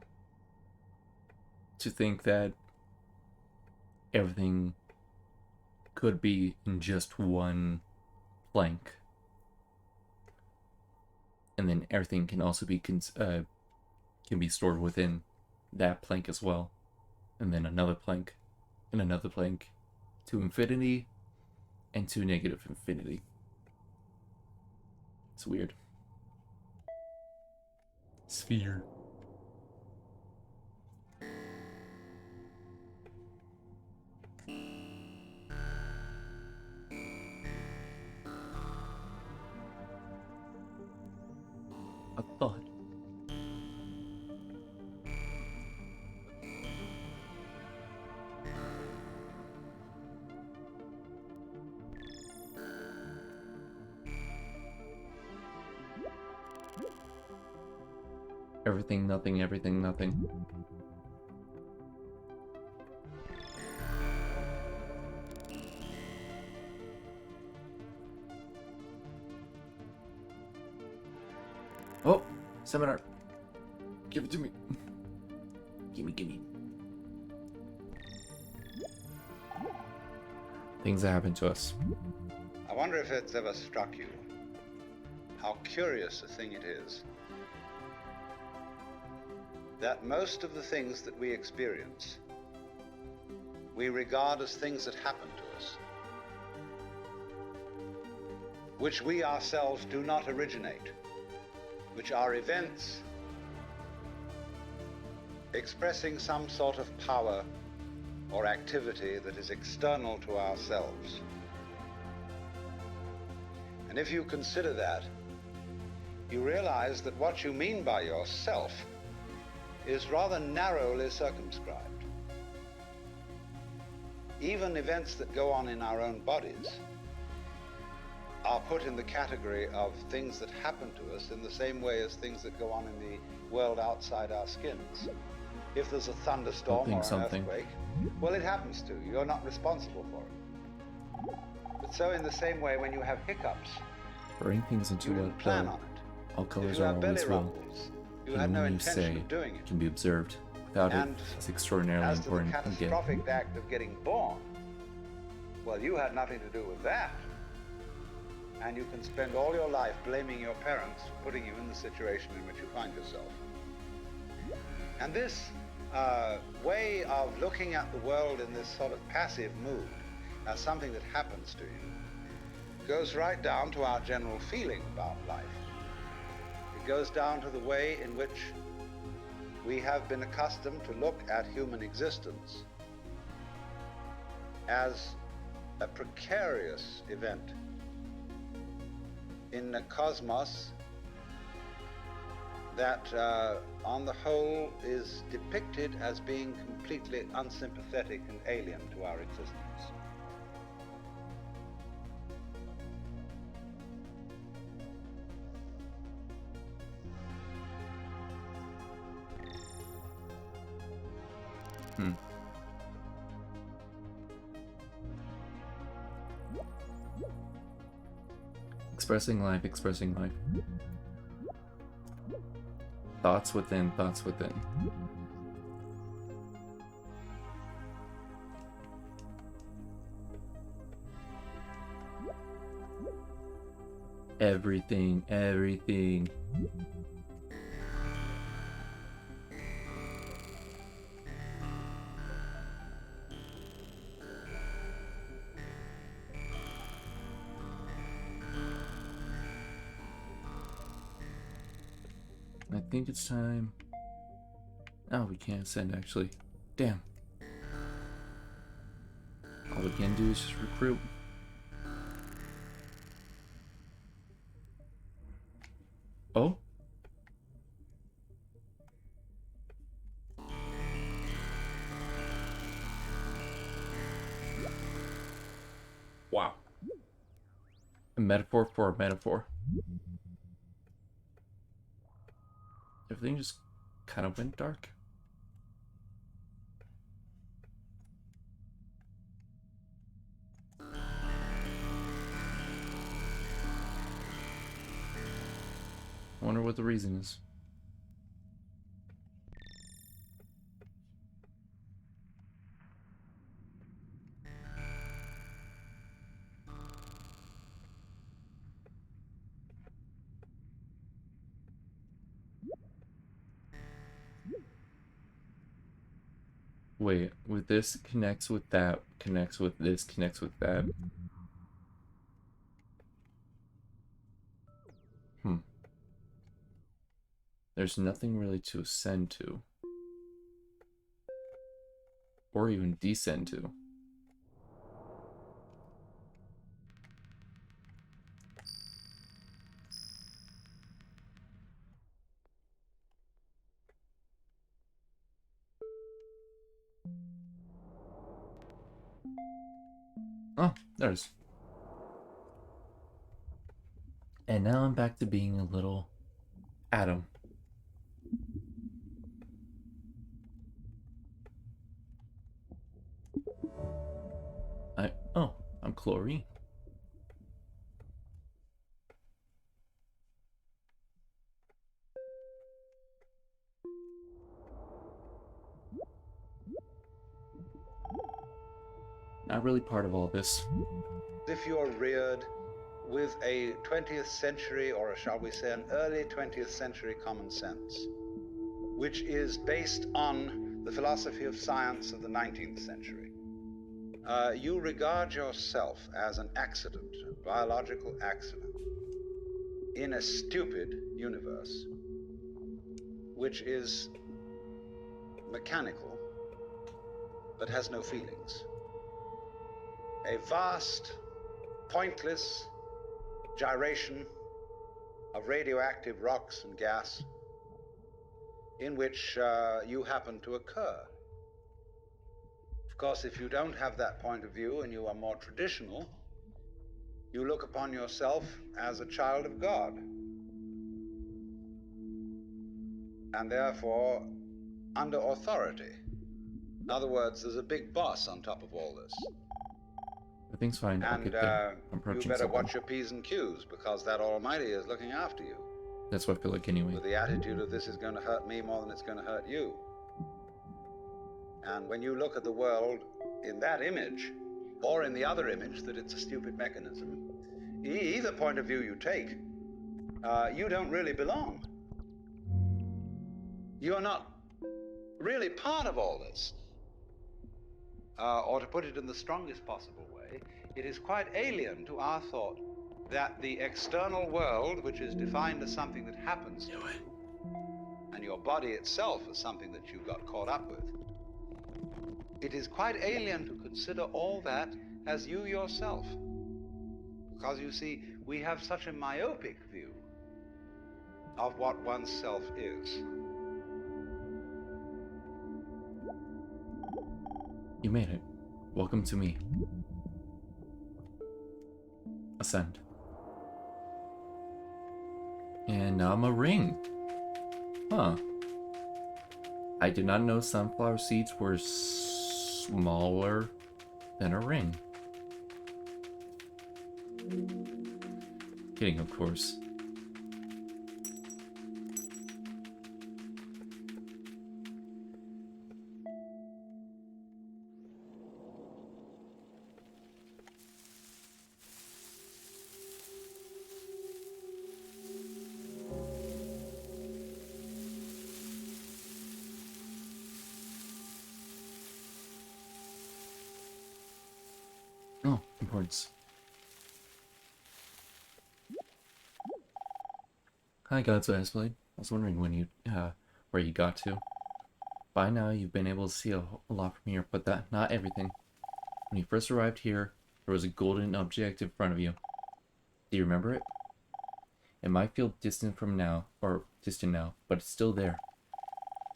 to think that everything could be in just one plank, and then everything can also be can be stored within that plank as well, and then another plank, and another plank, to infinity, and to negative infinity. It's weird. Sphere. A thought. Everything, nothing, everything, nothing. Oh, seminar. Give it to me. Gimme, gimme. Things that happen to us. I wonder if it's ever struck you how curious a thing it is that most of the things that we experience, we regard as things that happen to us, which we ourselves do not originate, which are events expressing some sort of power or activity that is external to ourselves. And if you consider that, you realize that what you mean by yourself is rather narrowly circumscribed. Even events that go on in our own bodies are put in the category of things that happen to us in the same way as things that go on in the world outside our skins. If there's a thunderstorm or an earthquake, well, it happens to you. You're not responsible for it. But so in the same way, when you have hiccups, Bring things into you what didn't plan on it. all If colors you are have belly always real. rumbles, you And had no when you intention say of doing it. can be observed. Without And it, it's extraordinarily as to the important. Again. catastrophic act of getting born, well, you had nothing to do with that. And you can spend all your life blaming your parents for putting you in the situation in which you find yourself. And this way of looking at the world in this sort of passive mood as something that happens to you goes right down to our general feeling about life. It goes down to the way in which we have been accustomed to look at human existence as a precarious event in a cosmos that, on the whole, is depicted as being completely unsympathetic and alien to our existence. Expressing life, expressing life. Thoughts within, thoughts within. Everything, everything. I think it's time. Oh, we can't send actually. Damn. All we can do is just recruit. Oh? Wow. A metaphor for a metaphor. Everything just kind of went dark. I wonder what the reason is. Wait, with this connects with that, connects with this, connects with that. There's nothing really to ascend to. Or even descend to. Oh, there's. And now I'm back to being a little atom. I'm chlorine. Not really part of all this. If you're reared with a 20th century, or shall we say an early 20th century common sense, which is based on the philosophy of science of the 19th century. You regard yourself as an accident, a biological accident, in a stupid universe, which is mechanical, but has no feelings. A vast, pointless gyration of radioactive rocks and gas in which you happen to occur. Of course, if you don't have that point of view and you are more traditional, you look upon yourself as a child of God. And therefore, under authority. In other words, there's a big boss on top of all this. Everything's fine. I'll And get there. I'm you approaching better something. watch your P's and Q's, because that Almighty is looking after you. That's what I feel like anyway. With the attitude of this is going to hurt me more than it's going to hurt you. And when you look at the world in that image, or in the other image that it's a stupid mechanism, either point of view you take, you don't really belong. You're not really part of all this. Or to put it in the strongest possible way, it is quite alien to our thought that the external world, which is defined as something that happens to you, and your body itself as something that you got caught up with, it is quite alien to consider all that as you yourself. Because you see, we have such a myopic view of what oneself is. You made it. Welcome to me. Ascend. And now I'm a ring. Huh. I did not know sunflower seeds were smaller than a ring. Kidding, of course. Oh, importance. Hi, God's Blade. I was wondering when you, where you got to. By now, you've been able to see a lot from here, but not everything. When you first arrived here, there was a golden object in front of you. Do you remember it? It might feel distant now, but it's still there.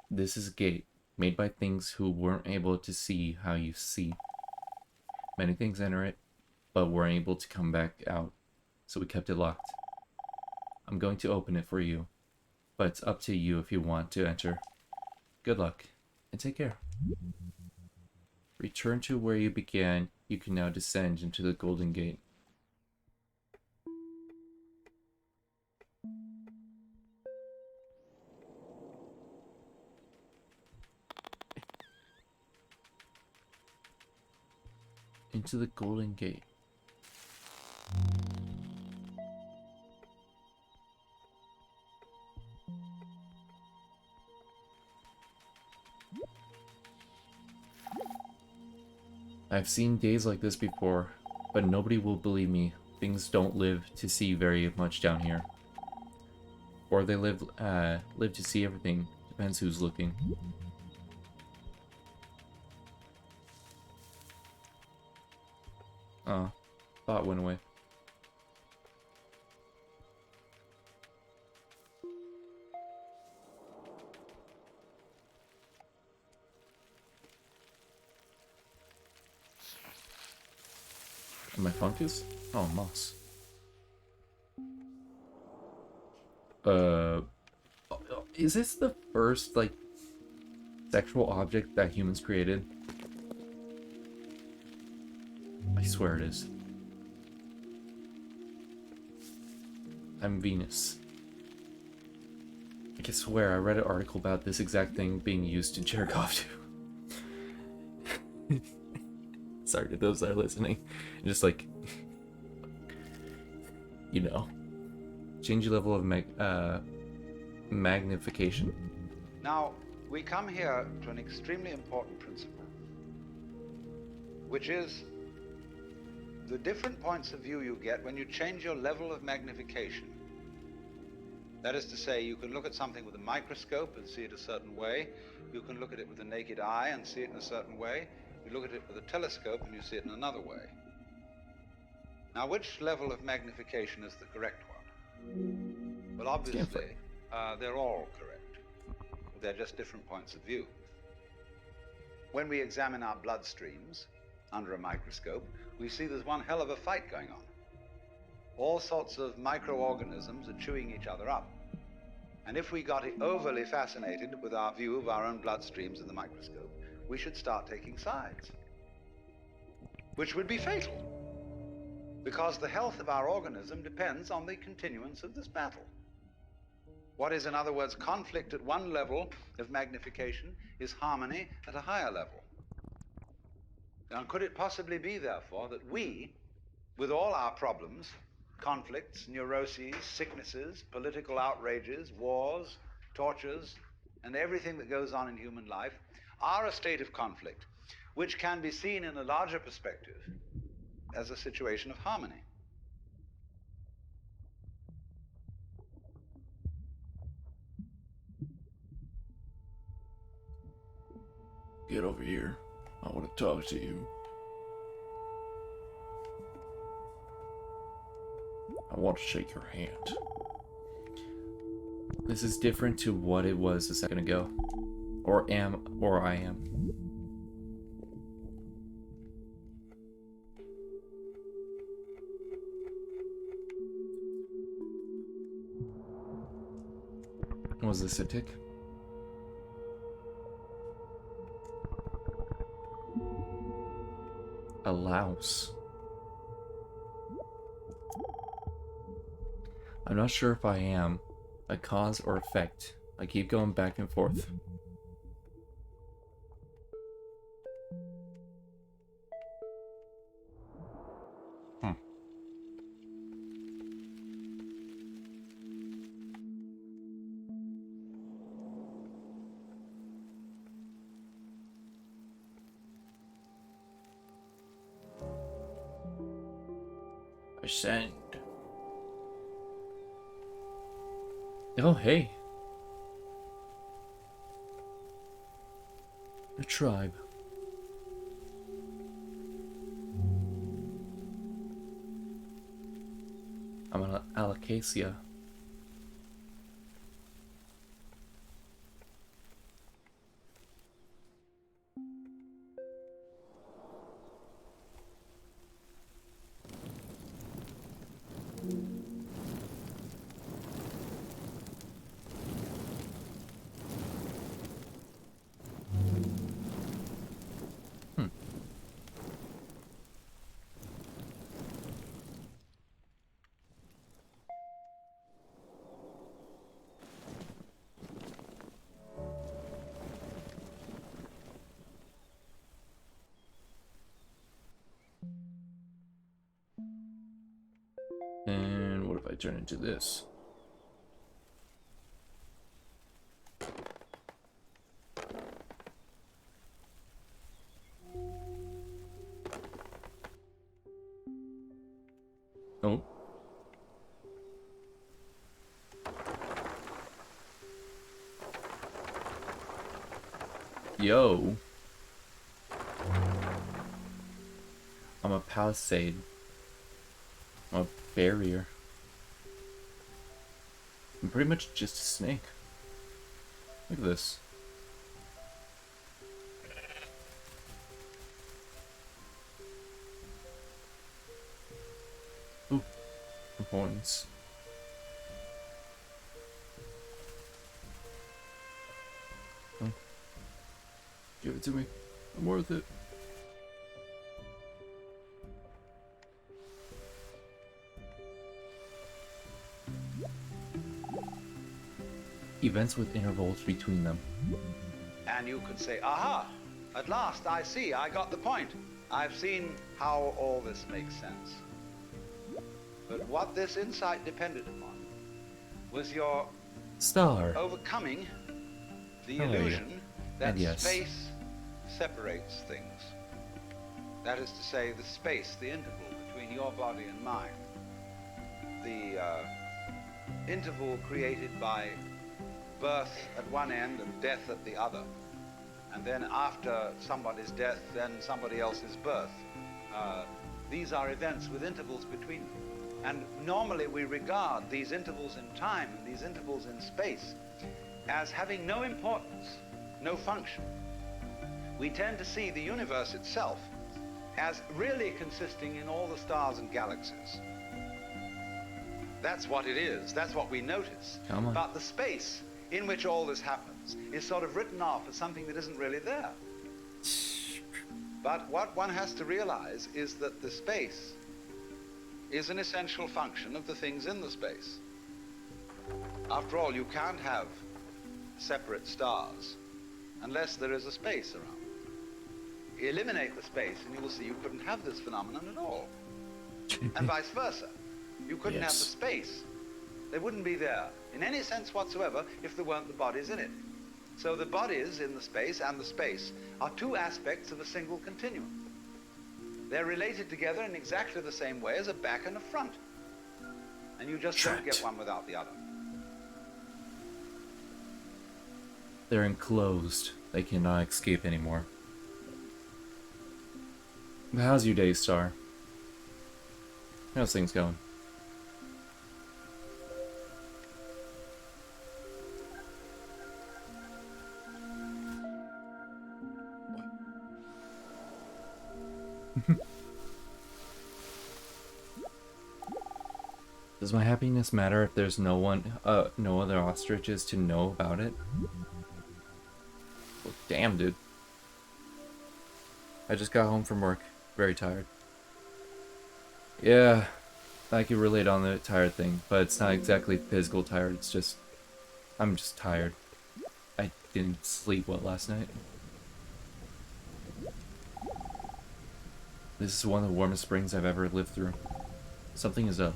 This is a gate, made by things who weren't able to see how you see. Many things enter it, but weren't able to come back out, so we kept it locked. I'm going to open it for you, but it's up to you if you want to enter. Good luck, and take care. Return to where you began. You can now descend into the Golden Gate. Into the Golden Gate. I've seen days like this before, but nobody will believe me. Things don't live to see very much down here. Or they live to see everything. Depends who's looking. Oh, thought went away. Am I fungus? Oh, moss. Is this the first, like, sexual object that humans created? I swear it is. I'm Venus. I can swear I read an article about this exact thing being used to jerk off to. Sorry to those that are listening. Just like, you know, change your level of magnification. Now, we come here to an extremely important principle, which is the different points of view you get when you change your level of magnification. That is to say, you can look at something with a microscope and see it a certain way. You can look at it with the naked eye and see it in a certain way. You look at it with a telescope and you see it in another way. Now, which level of magnification is the correct one? Well, obviously, they're all correct. They're just different points of view. When we examine our bloodstreams under a microscope, we see there's one hell of a fight going on. All sorts of microorganisms are chewing each other up. And if we got overly fascinated with our view of our own bloodstreams in the microscope, we should start taking sides, which would be fatal, because the health of our organism depends on the continuance of this battle. What is, in other words, conflict at one level of magnification is harmony at a higher level. Now, could it possibly be, therefore, that we, with all our problems, conflicts, neuroses, sicknesses, political outrages, wars, tortures, and everything that goes on in human life, are a state of conflict which can be seen in a larger perspective as a situation of harmony? Get over here. I want to talk to you. I want to shake your hand. This is different to what it was a second ago. Or I am. Was this a tick? A louse. I'm not sure if I am a cause or effect. I keep going back and forth. Ascend. Oh, hey. A tribe. I'm on Alocasia. And what if I turn into this? Oh. Yo. I'm a palisade. I'm a barrier. I'm pretty much just a snake. Look at this. Ooh, horns. Oh. Give it to me. I'm worth it. Events with intervals between them. And you could say, aha, at last I see, I got the point. I've seen how all this makes sense. But what this insight depended upon was your Star. overcoming the Oh, yeah. illusion that And yes. space separates things. That is to say, the space, the interval between your body and mine. The interval created by birth at one end and death at the other. And then after somebody's death, then somebody else's birth. These are events with intervals between them. And normally we regard these intervals in time and these intervals in space as having no importance, no function. We tend to see the universe itself as really consisting in all the stars and galaxies. That's what it is. That's what we notice. Come on. But the space in which all this happens is sort of written off as something that isn't really there. But what one has to realize is that the space is an essential function of the things in the space. After all, you can't have separate stars unless there is a space around. Eliminate the space and you will see you couldn't have this phenomenon at all. And vice versa. You couldn't have the Yes. space. They wouldn't be there in any sense whatsoever if there weren't the bodies in it. So the bodies in the space and the space are two aspects of a single continuum. They're related together in exactly the same way as a back and a front. And you just don't get Trapped. one without the other. They're enclosed. They cannot escape anymore. But how's your day, Star? How's things going? Does my happiness matter if there's no other ostriches to know about it? Well, damn, dude. I just got home from work. Very tired. Yeah, I can relate on the tired thing, but it's not exactly physical tired, it's just... I'm just tired. I didn't sleep well last night. This is one of the warmest springs I've ever lived through. Something is up.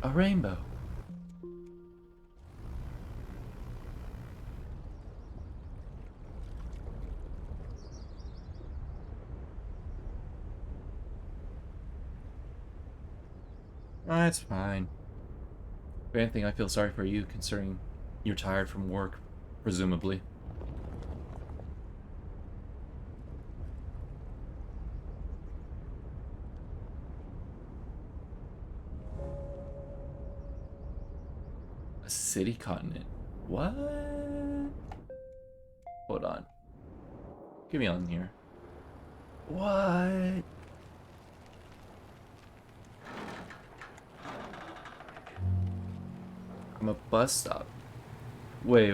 A rainbow. It's fine. If anything, I feel sorry for you, considering you're tired from work, presumably. A city continent. What? Hold on. Get me on here. What? I'm a bus stop. Wait.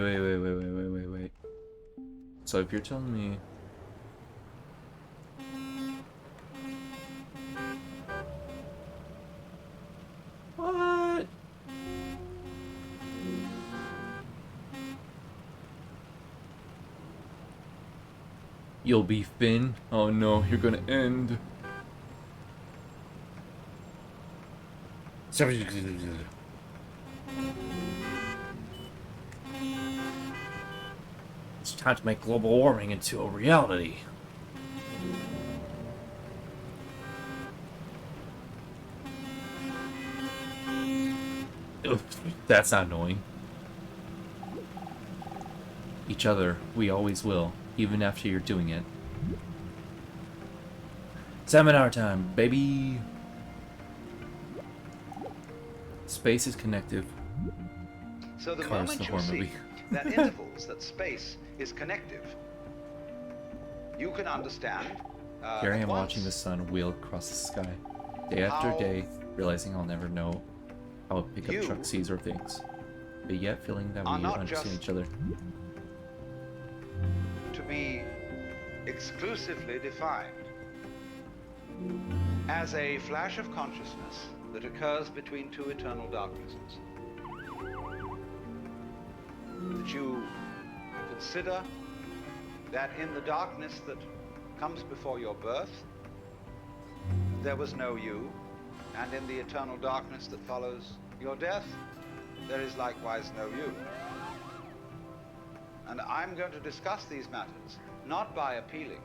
So if you're telling me... What? You'll be Finn? Oh no, you're gonna end. It's time to make global warming into a reality. Oof, that's not annoying. Each other, we always will, even after you're doing it. Seminar time, baby! Space is connective. So the Cars, moment the you horror see movie. that intervals, that space is connective, you can understand. Here I at am once watching the sun wheel across the sky, day after how day, realizing I'll never know how a pickup you truck sees or thinks, but yet feeling that are we not understand just each other. to be exclusively defined as a flash of consciousness that occurs between two eternal darknesses. That you consider that in the darkness that comes before your birth, there was no you, and in the eternal darkness that follows your death, there is likewise no you. And I'm going to discuss these matters not by appealing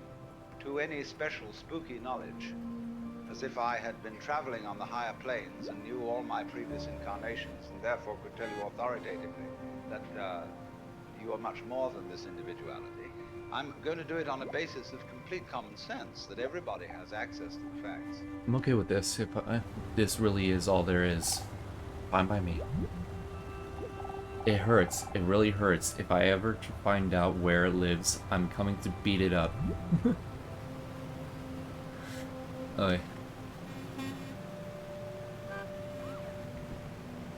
to any special spooky knowledge, as if I had been traveling on the higher planes and knew all my previous incarnations and therefore could tell you authoritatively that you are much more than this individuality. I'm going to do it on a basis of complete common sense, that everybody has access to the facts. I'm okay with this. If this really is all there is, fine by me. It hurts. It really hurts. If I ever find out where it lives, I'm coming to beat it up. Okay.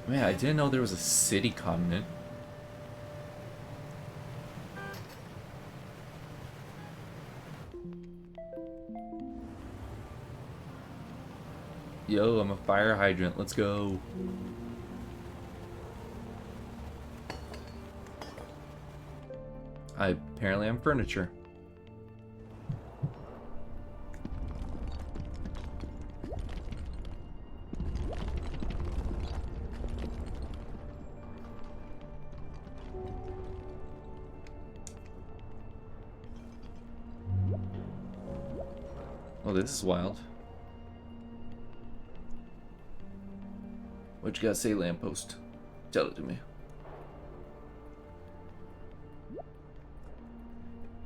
Man, I didn't know there was a city continent. Yo, I'm a fire hydrant. Let's go. Apparently I'm furniture. Oh, this is wild. What you gotta say, lamppost? Tell it to me.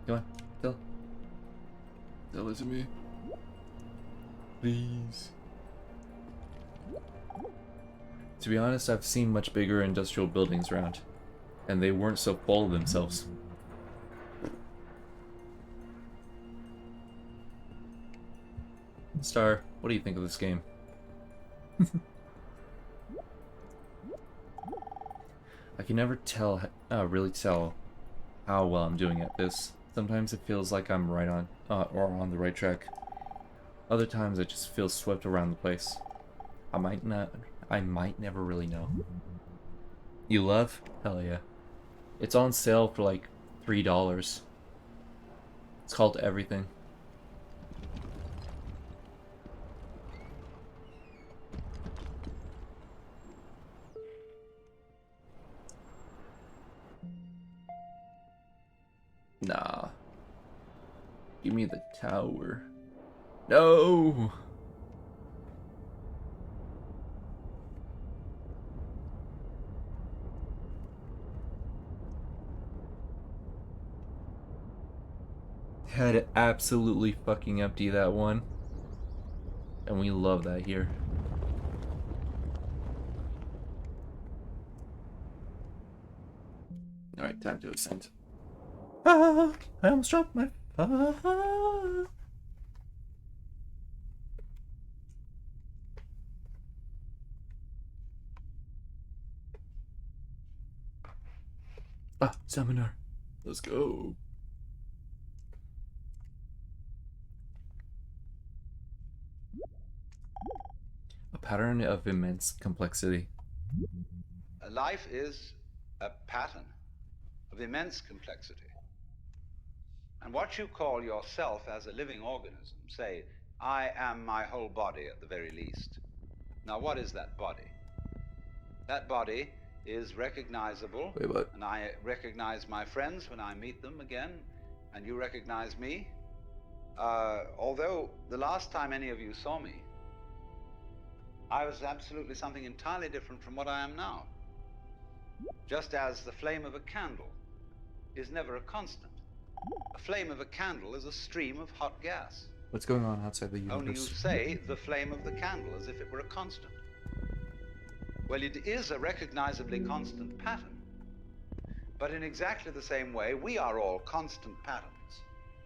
Come on, tell it to me. Please. To be honest, I've seen much bigger industrial buildings around, and they weren't so full of themselves. Star, what do you think of this game? I can never tell, really tell how well I'm doing at this. Sometimes it feels like I'm right on, or on the right track. Other times I just feel swept around the place. I might never really know. You love? Hell yeah. It's on sale for like $3. It's called Everything. Nah. Give me the tower. No! Had to absolutely fucking empty that one. And we love that here. Alright, time to ascend. Ah, I almost dropped my... seminar. Let's go. A pattern of immense complexity. Life is a pattern of immense complexity. And what you call yourself as a living organism, say, I am my whole body at the very least. Now, what is that body? That body is recognizable. Wait, what? And I recognize my friends when I meet them again, and you recognize me. Although the last time any of you saw me, I was absolutely something entirely different from what I am now. Just as the flame of a candle is never a constant. A flame of a candle is a stream of hot gas. What's going on outside the universe? Only you say the flame of the candle as if it were a constant. Well, it is a recognizably constant pattern. But in exactly the same way, we are all constant patterns.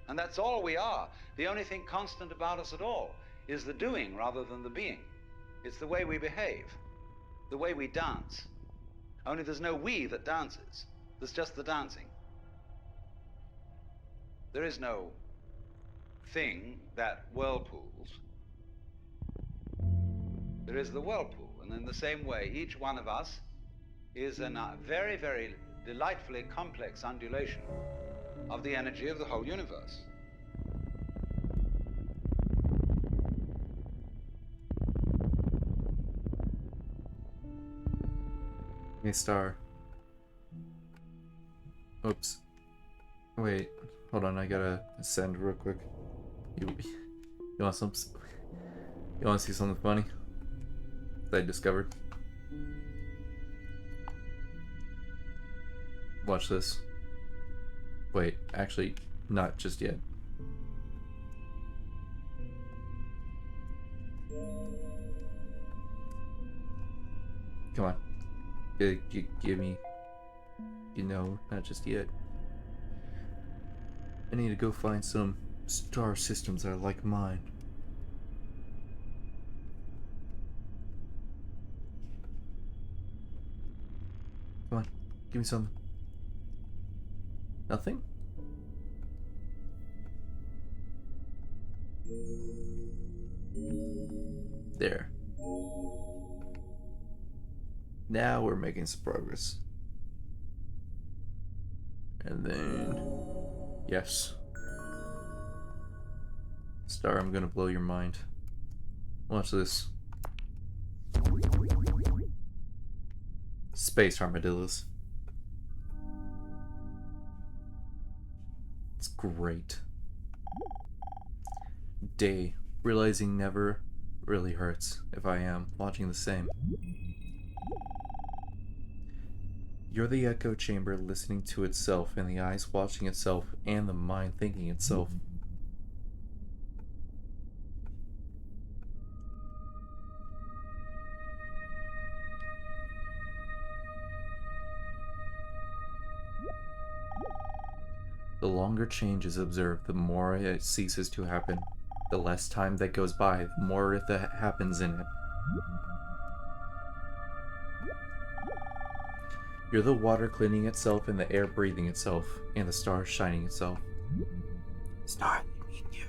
And that's all we are. The only thing constant about us at all is the doing rather than the being. It's the way we behave, the way we dance. Only there's no we that dances. There's just the dancing. There is no thing that whirlpools. There is the whirlpool. And in the same way, each one of us is a very, very delightfully complex undulation of the energy of the whole universe. Hey, Star. Oops. Wait, hold on, I gotta ascend real quick. You want some? You want to see something funny that I discovered? Watch this. Wait, actually, not just yet. Come on. Give me... You know, not just yet. I need to go find some star systems that are like mine. Come on, give me something. Nothing? There. Now we're making some progress. And then... Yes. Star, I'm gonna blow your mind. Watch this. Space armadillos. It's great. Day. Realizing never really hurts if I am watching the same. You're the echo chamber listening to itself, and the eyes watching itself, and the mind thinking itself. The longer change is observed, the more it ceases to happen. The less time that goes by, the more that happens in it. You're the water cleaning itself, and the air breathing itself, and the stars shining itself. Star, I mean you.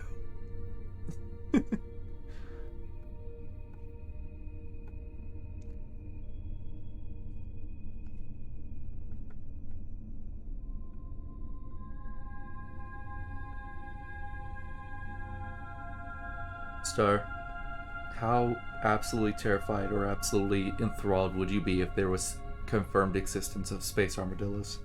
Star, how absolutely terrified or absolutely enthralled would you be if there was confirmed existence of space armadillos?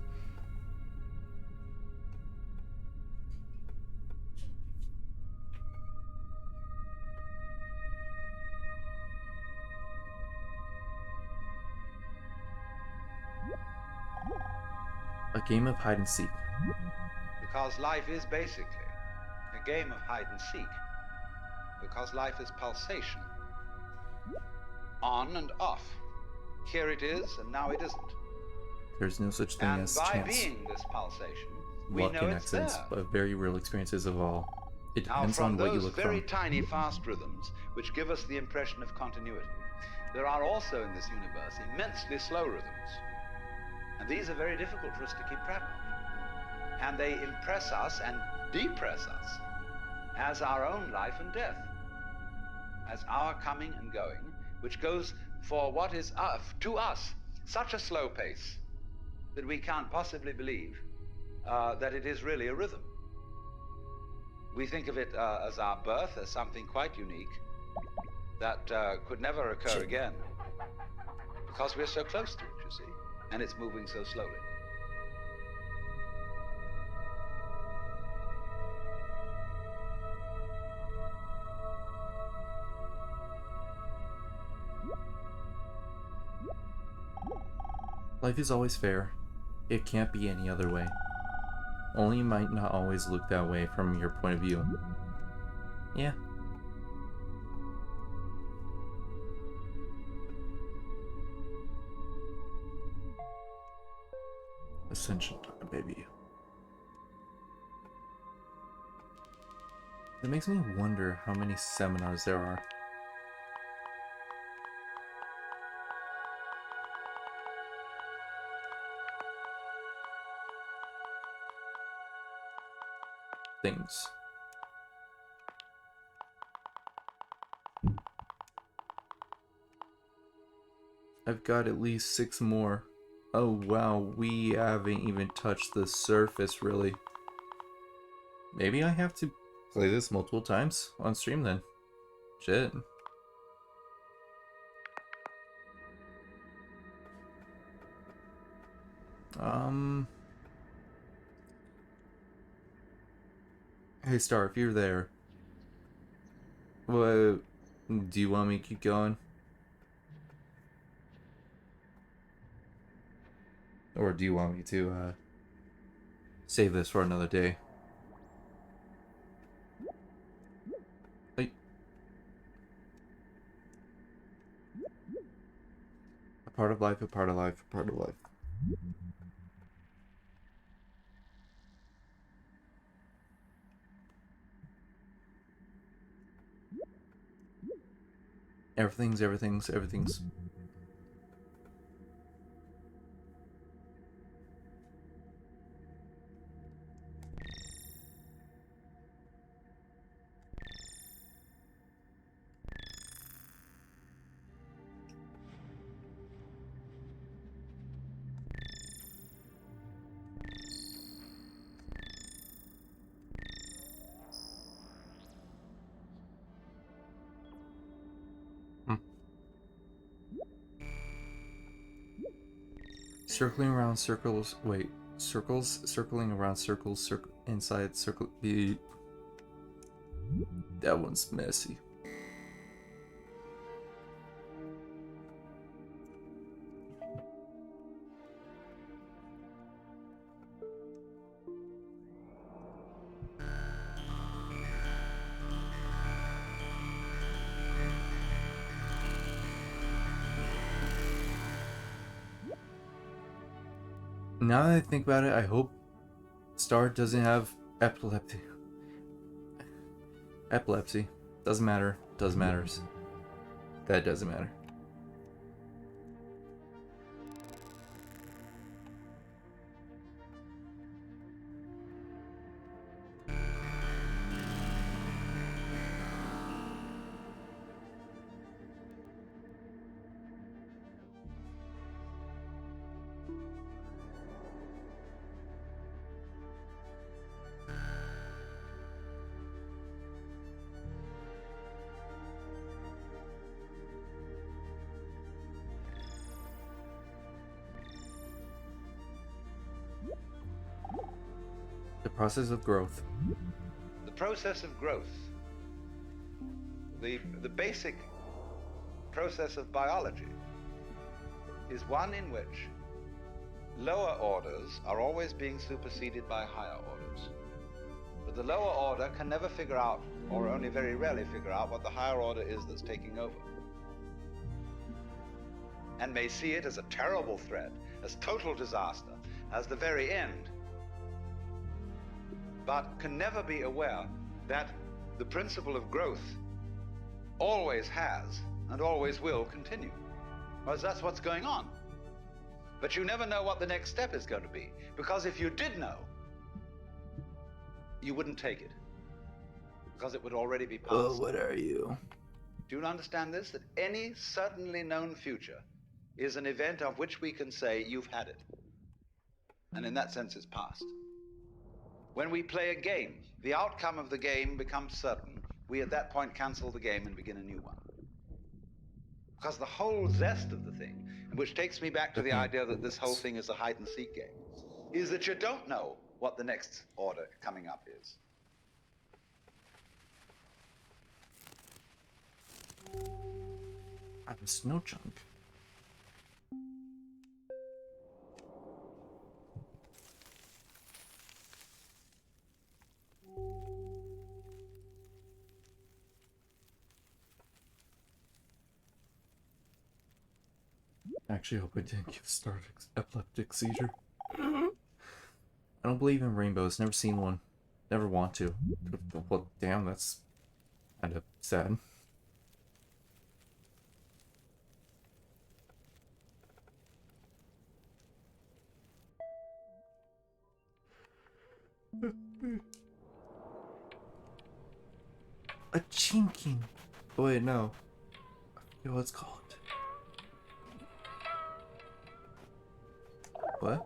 A game of hide and seek. Because life is basically a game of hide and seek, because life is pulsation, on and off. Here it is, and now it isn't. There's no such thing And as by chance, being this pulsation, we luck, know and it's there. accidents, but very real experiences of all. It Now, depends from on what you those look very from. tiny, fast rhythms, which give us the impression of continuity, there are also in this universe immensely slow rhythms. And these are very difficult for us to keep track of. And they impress us and depress us as our own life and death, as our coming and going, which goes for what is to us such a slow pace that we can't possibly believe that it is really a rhythm. We think of it as our birth, as something quite unique that could never occur again, because we're so close to it, you see, and it's moving so slowly. Life is always fair. It can't be any other way. Only it might not always look that way from your point of view. Yeah. Ascension time, baby. It makes me wonder how many seminars there are. Things. I've got at least 6 more. Oh wow, we haven't even touched the surface really. Maybe I have to play this multiple times on stream then. Shit. Hey Star, if you're there, what do you want me to keep going? Or do you want me to save this for another day? Hey. A part of life, a part of life, a part of life. Everything's. Circling around circles. Wait, circles circling around circles. Inside circle. That one's messy. Now that I think about it, I hope Star doesn't have epilepsy. Epilepsy. Doesn't matter. Doesn't matters. That doesn't matter. The process of growth. The process of growth, the basic process of biology, is one in which lower orders are always being superseded by higher orders. But the lower order can never figure out, or only very rarely figure out, what the higher order is that's taking over. And may see it as a terrible threat, as total disaster, as the very end, but can never be aware that the principle of growth always has and always will continue. Because that's what's going on. But you never know what the next step is going to be. Because if you did know, you wouldn't take it. Because it would already be past. Oh, what are you? Do you understand this? That any certainly known future is an event of which we can say, you've had it. And in that sense, it's past. When we play a game, the outcome of the game becomes certain. We at that point cancel the game and begin a new one. Because the whole zest of the thing, which takes me back to the idea that this whole thing is a hide and seek game, is that you don't know what the next order coming up is. I'm a snow chunk. I actually hope I didn't give Stark epileptic seizure. I don't believe in rainbows. Never seen one. Never want to. Well, damn, that's kind of sad. A chinking. Oh, wait, no. I forget what it's called. What?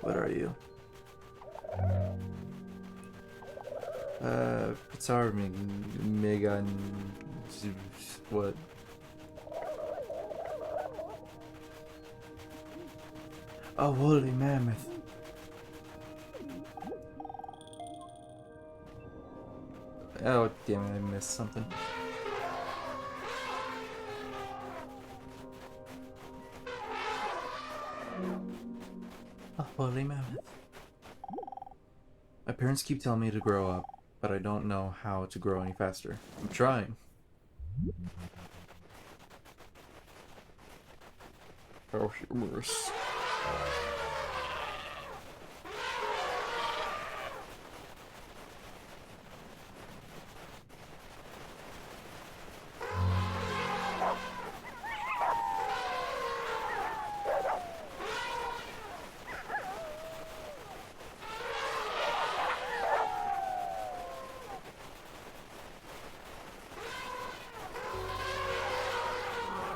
What are you? Pizarro Megan. What? Oh, woolly mammoth. Oh, damn it, I missed something. A woolly mammoth. My parents keep telling me to grow up, but I don't know how to grow any faster. I'm trying. How humorous.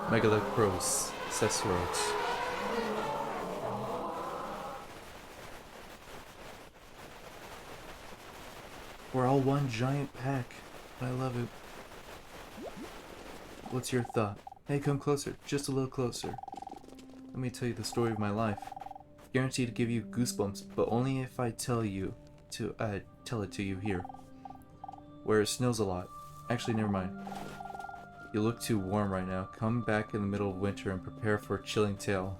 Megalacros, Cesros. We're all one giant pack. I love it. What's your thought? Hey, come closer. Just a little closer. Let me tell you the story of my life. Guaranteed to give you goosebumps, but only if I tell it to you here. Where it snows a lot. Actually, never mind. You look too warm right now. Come back in the middle of winter and prepare for a chilling tale.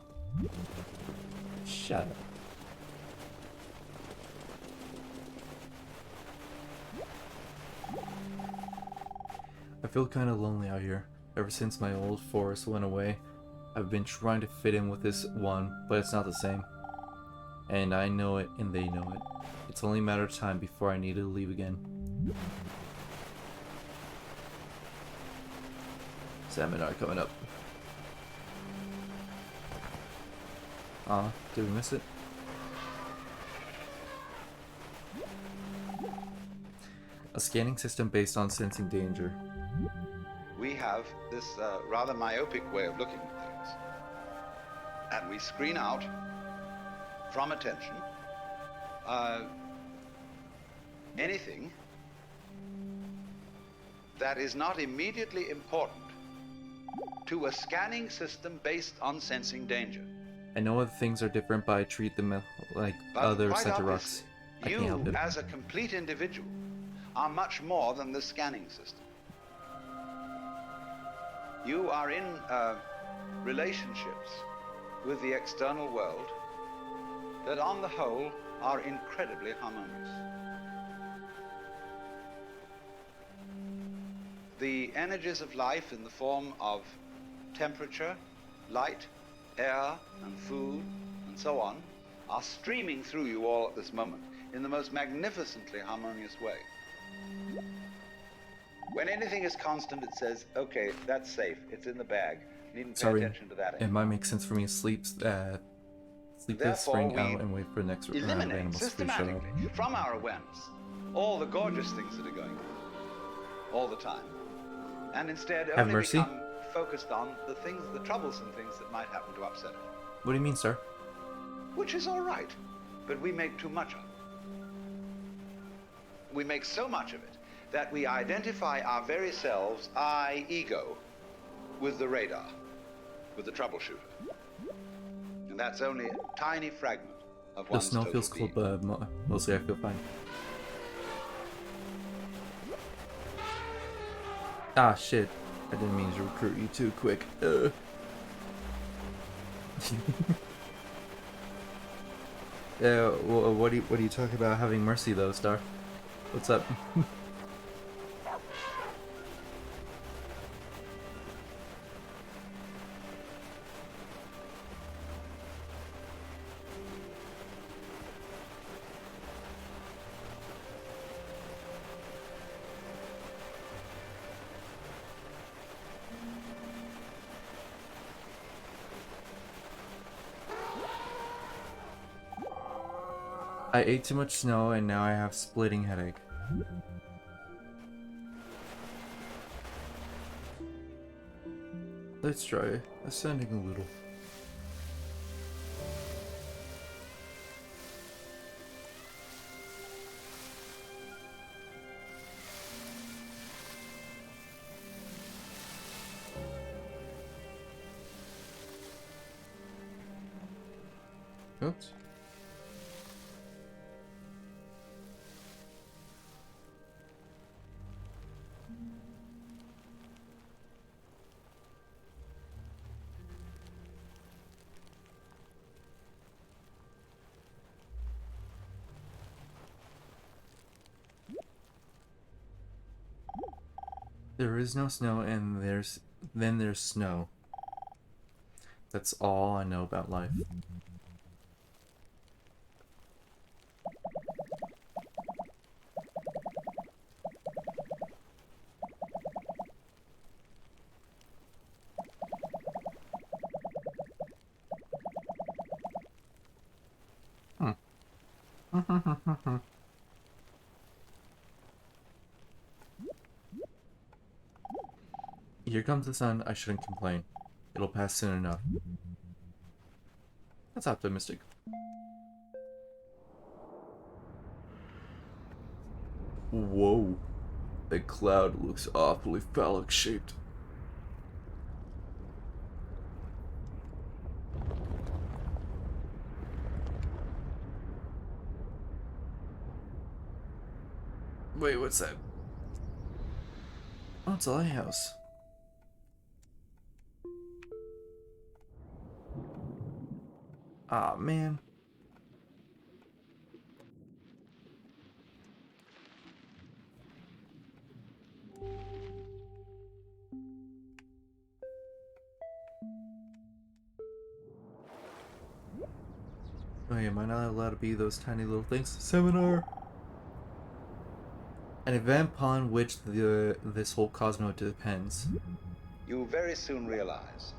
Shut up. I feel kind of lonely out here. Ever since my old forest went away, I've been trying to fit in with this one, but it's not the same. And I know it, and they know it. It's only a matter of time before I need to leave again. Seminar coming up. Did we miss it? A scanning system based on sensing danger. We have this rather myopic way of looking at things. And we screen out from attention anything that is not immediately important to a scanning system based on sensing danger. I know other things are different, but I treat them like other center rocks. I can't help You, it. as a complete individual, are much more than the scanning system. You are in relationships with the external world that on the whole are incredibly harmonious. The energies of life in the form of temperature, light, air, and food, and so on, are streaming through you all at this moment in the most magnificently harmonious way. When anything is constant, it says, okay, that's safe, it's in the bag. Needn't pay Sorry, attention to that it anymore. might make sense for me to sleep this Therefore, spring we out and wait for the next round of eliminate animals to show up. systematically from our awareness all the gorgeous things that are going on all the time, and instead Have only mercy? become focused on the things, the troublesome things that might happen to upset it. What do you mean, sir? Which is all right, but we make too much of it. We make so much of it that we identify our very selves, I, ego, with the radar, with the troubleshooter. And that's only a tiny fragment of The one's snow total feels being. cold, but mostly I feel fine. Ah, shit. I didn't mean to recruit you too quick. What do you talk about having mercy though, Star? What's up? I ate too much snow and now I have splitting headache. Let's try ascending a little. Oops. There is no snow and there's snow. That's all I know about life. Here comes the sun, I shouldn't complain. It'll pass soon enough. That's optimistic. Whoa. That cloud looks awfully phallic shaped. Wait, what's that? Oh, it's a lighthouse. Ah, man. Wait, am I not allowed to be those tiny little things? Seminar! An event upon which this whole cosmos depends. You very soon realize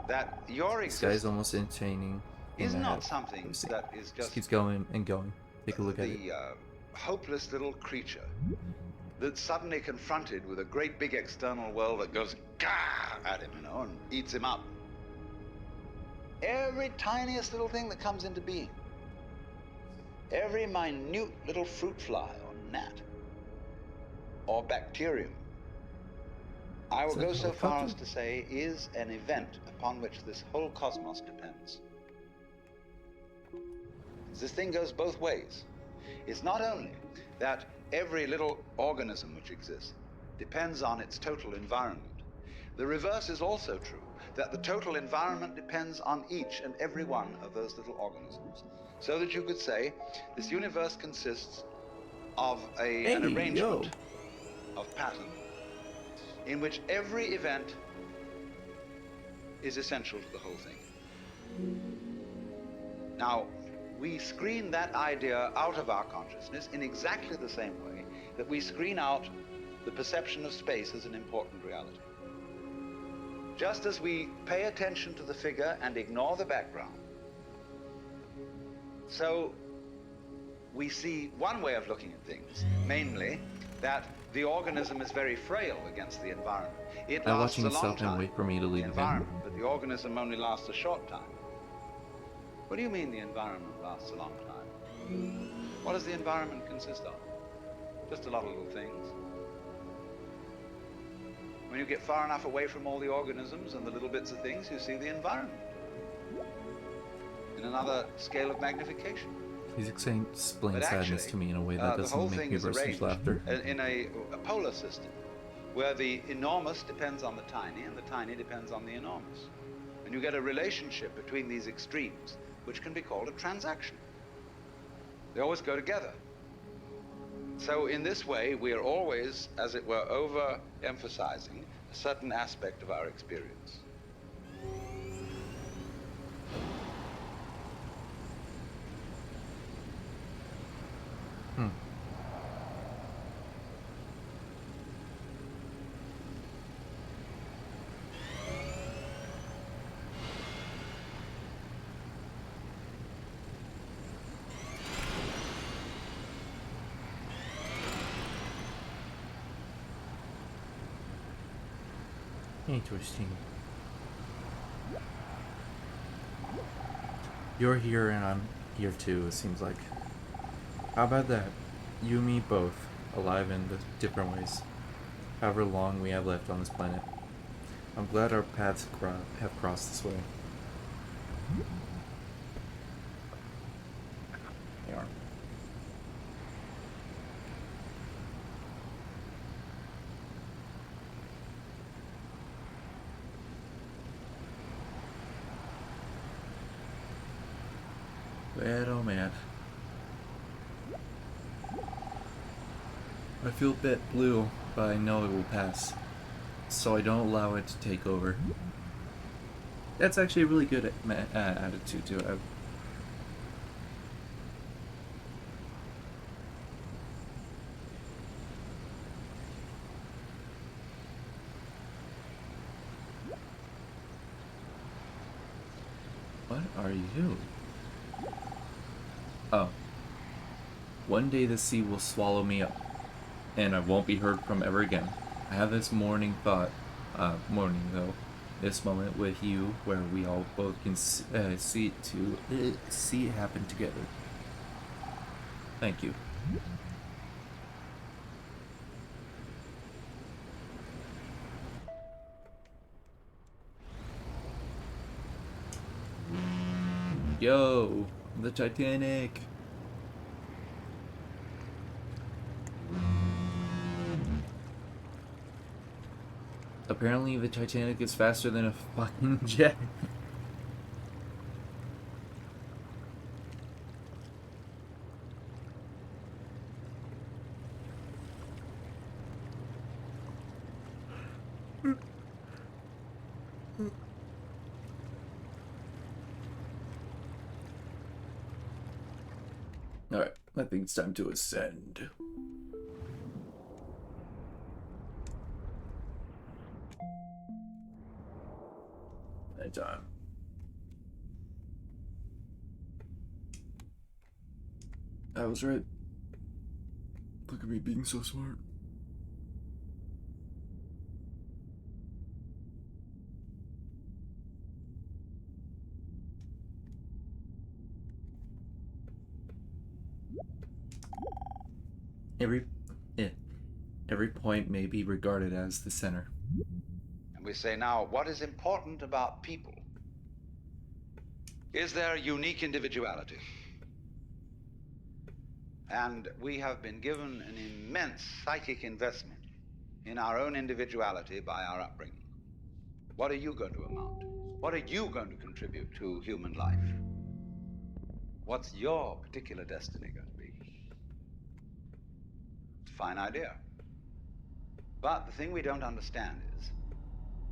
that your This guy's existence almost entertaining. is in my not head. something Let me see. that is Just just keeps going and going. Take a look at it. the hopeless little creature that's suddenly confronted with a great big external world that goes gah at him, and eats him up. Every tiniest little thing that comes into being, every minute little fruit fly or gnat or bacterium, I will Is that go so far as helicopter? to say is an event upon which this whole cosmos depends. This thing goes both ways. It's not only that every little organism which exists depends on its total environment. The reverse is also true, that the total environment depends on each and every one of those little organisms. So that you could say this universe consists of an arrangement of pattern in which every event is essential to the whole thing. Now, we screen that idea out of our consciousness in exactly the same way that we screen out the perception of space as an important reality. Just as we pay attention to the figure and ignore the background, so we see one way of looking at things, mainly that the organism is very frail against the environment. It By lasts watching a long yourself and time, wait for me to leave the the game. environment, but the organism only lasts a short time. What do you mean the environment lasts a long time? What does the environment consist of? Just a lot of little things. When you get far enough away from all the organisms and the little bits of things, you see the environment in another scale of magnification. He's explaining But sadness actually, to me in a way the that whole doesn't make thing me is burst into arranged laughter. in a polar system where the enormous depends on the tiny and the tiny depends on the enormous. And you get a relationship between these extremes, which can be called a transaction. They always go together. So in this way, we are always, as it were, overemphasizing a certain aspect of our experience. Interesting. You're here and I'm here too, it seems like. How about that? You and me both, alive in the different ways. However long we have left on this planet. I'm glad our paths have crossed this way. They are. Man, oh man. I feel a bit blue, but I know it will pass. So I don't allow it to take over. That's actually a really good attitude to it. What are you? Oh. One day the sea will swallow me up, and I won't be heard from ever again. I have this morning this moment with you where we all both can see it happen together. Thank you. Yo, the Titanic. Apparently the Titanic is faster than a fucking jet. Alright, I think it's time to ascend. Anytime. I was right. Look at me being so smart. Every point may be regarded as the center. And we say now, what is important about people is their unique individuality. And we have been given an immense psychic investment in our own individuality by our upbringing. What are you going to amount to? What are you going to contribute to human life? What's your particular destiny going to be? It's a fine idea. But the thing we don't understand is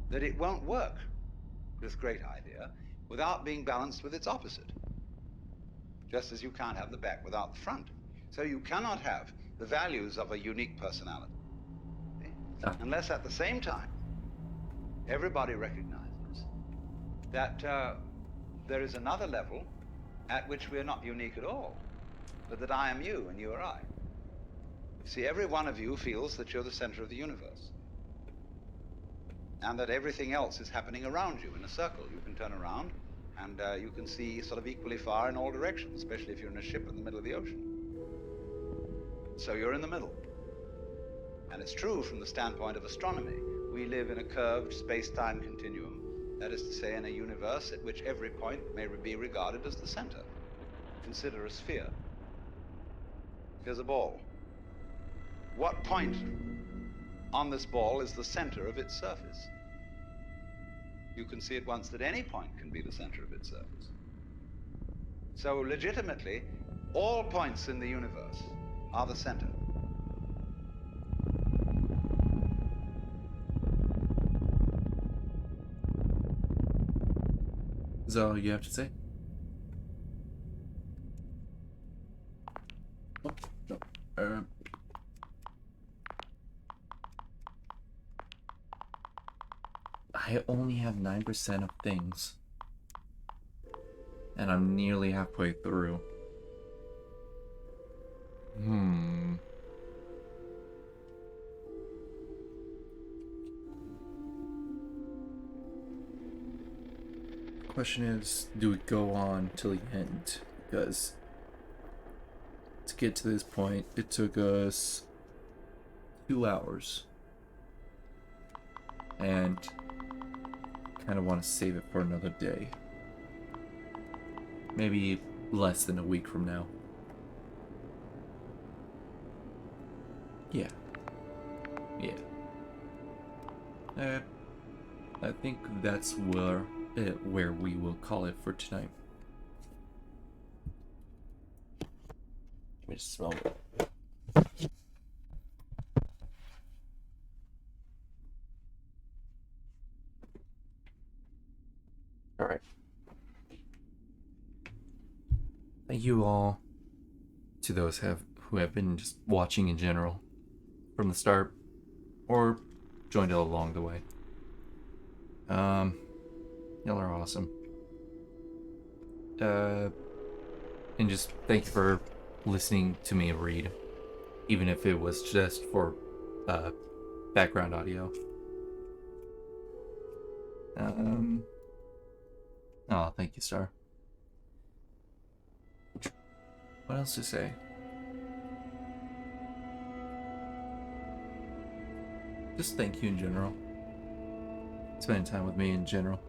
that it won't work, this great idea, without being balanced with its opposite. Just as you can't have the back without the front. So you cannot have the values of a unique personality unless at the same time everybody recognizes that there is another level at which we are not unique at all, but that I am you and you are I. See, every one of you feels that you're the center of the universe, and that everything else is happening around you in a circle. You can turn around and you can see sort of equally far in all directions, especially if you're in a ship in the middle of the ocean. So you're in the middle. And it's true from the standpoint of astronomy. We live in a curved space-time continuum. That is to say, in a universe at which every point may be regarded as the center. Consider a sphere. Here's a ball. What point on this ball is the center of its surface? You can see at once that any point can be the center of its surface. So legitimately, all points in the universe are the center. Is that all you have to say? Oh, no. I only have 9% of things. And I'm nearly halfway through. Question is, do we go on till the end? Because to get to this point, it took us 2 hours. And kind of want to save it for another day. Maybe less than a week from now. Yeah. I think that's where we will call it for tonight. Let me just smell it. Alright. Thank you all to those who have been just watching in general from the start or joined along the way. Y'all are awesome. And just thank you for listening to me read, even if it was just for background audio. Oh, thank you, Star. What else to say? Just thank you in general. Spending time with me in general.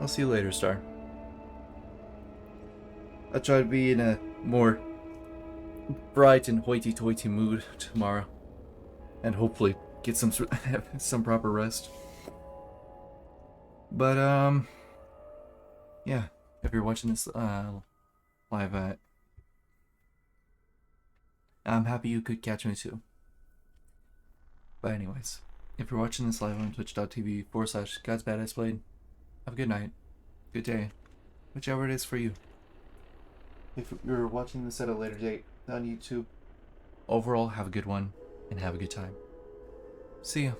I'll see you later, Star. I'll try to be in a more bright and hoity-toity mood tomorrow, and hopefully get some proper rest. But yeah, if you're watching this live I'm happy you could catch me too. But anyways, if you're watching this live on twitch.tv/GodsBadassPlayed, have a good night, good day, whichever it is for you. If you're watching this at a later date on YouTube, overall, have a good one and have a good time. See ya.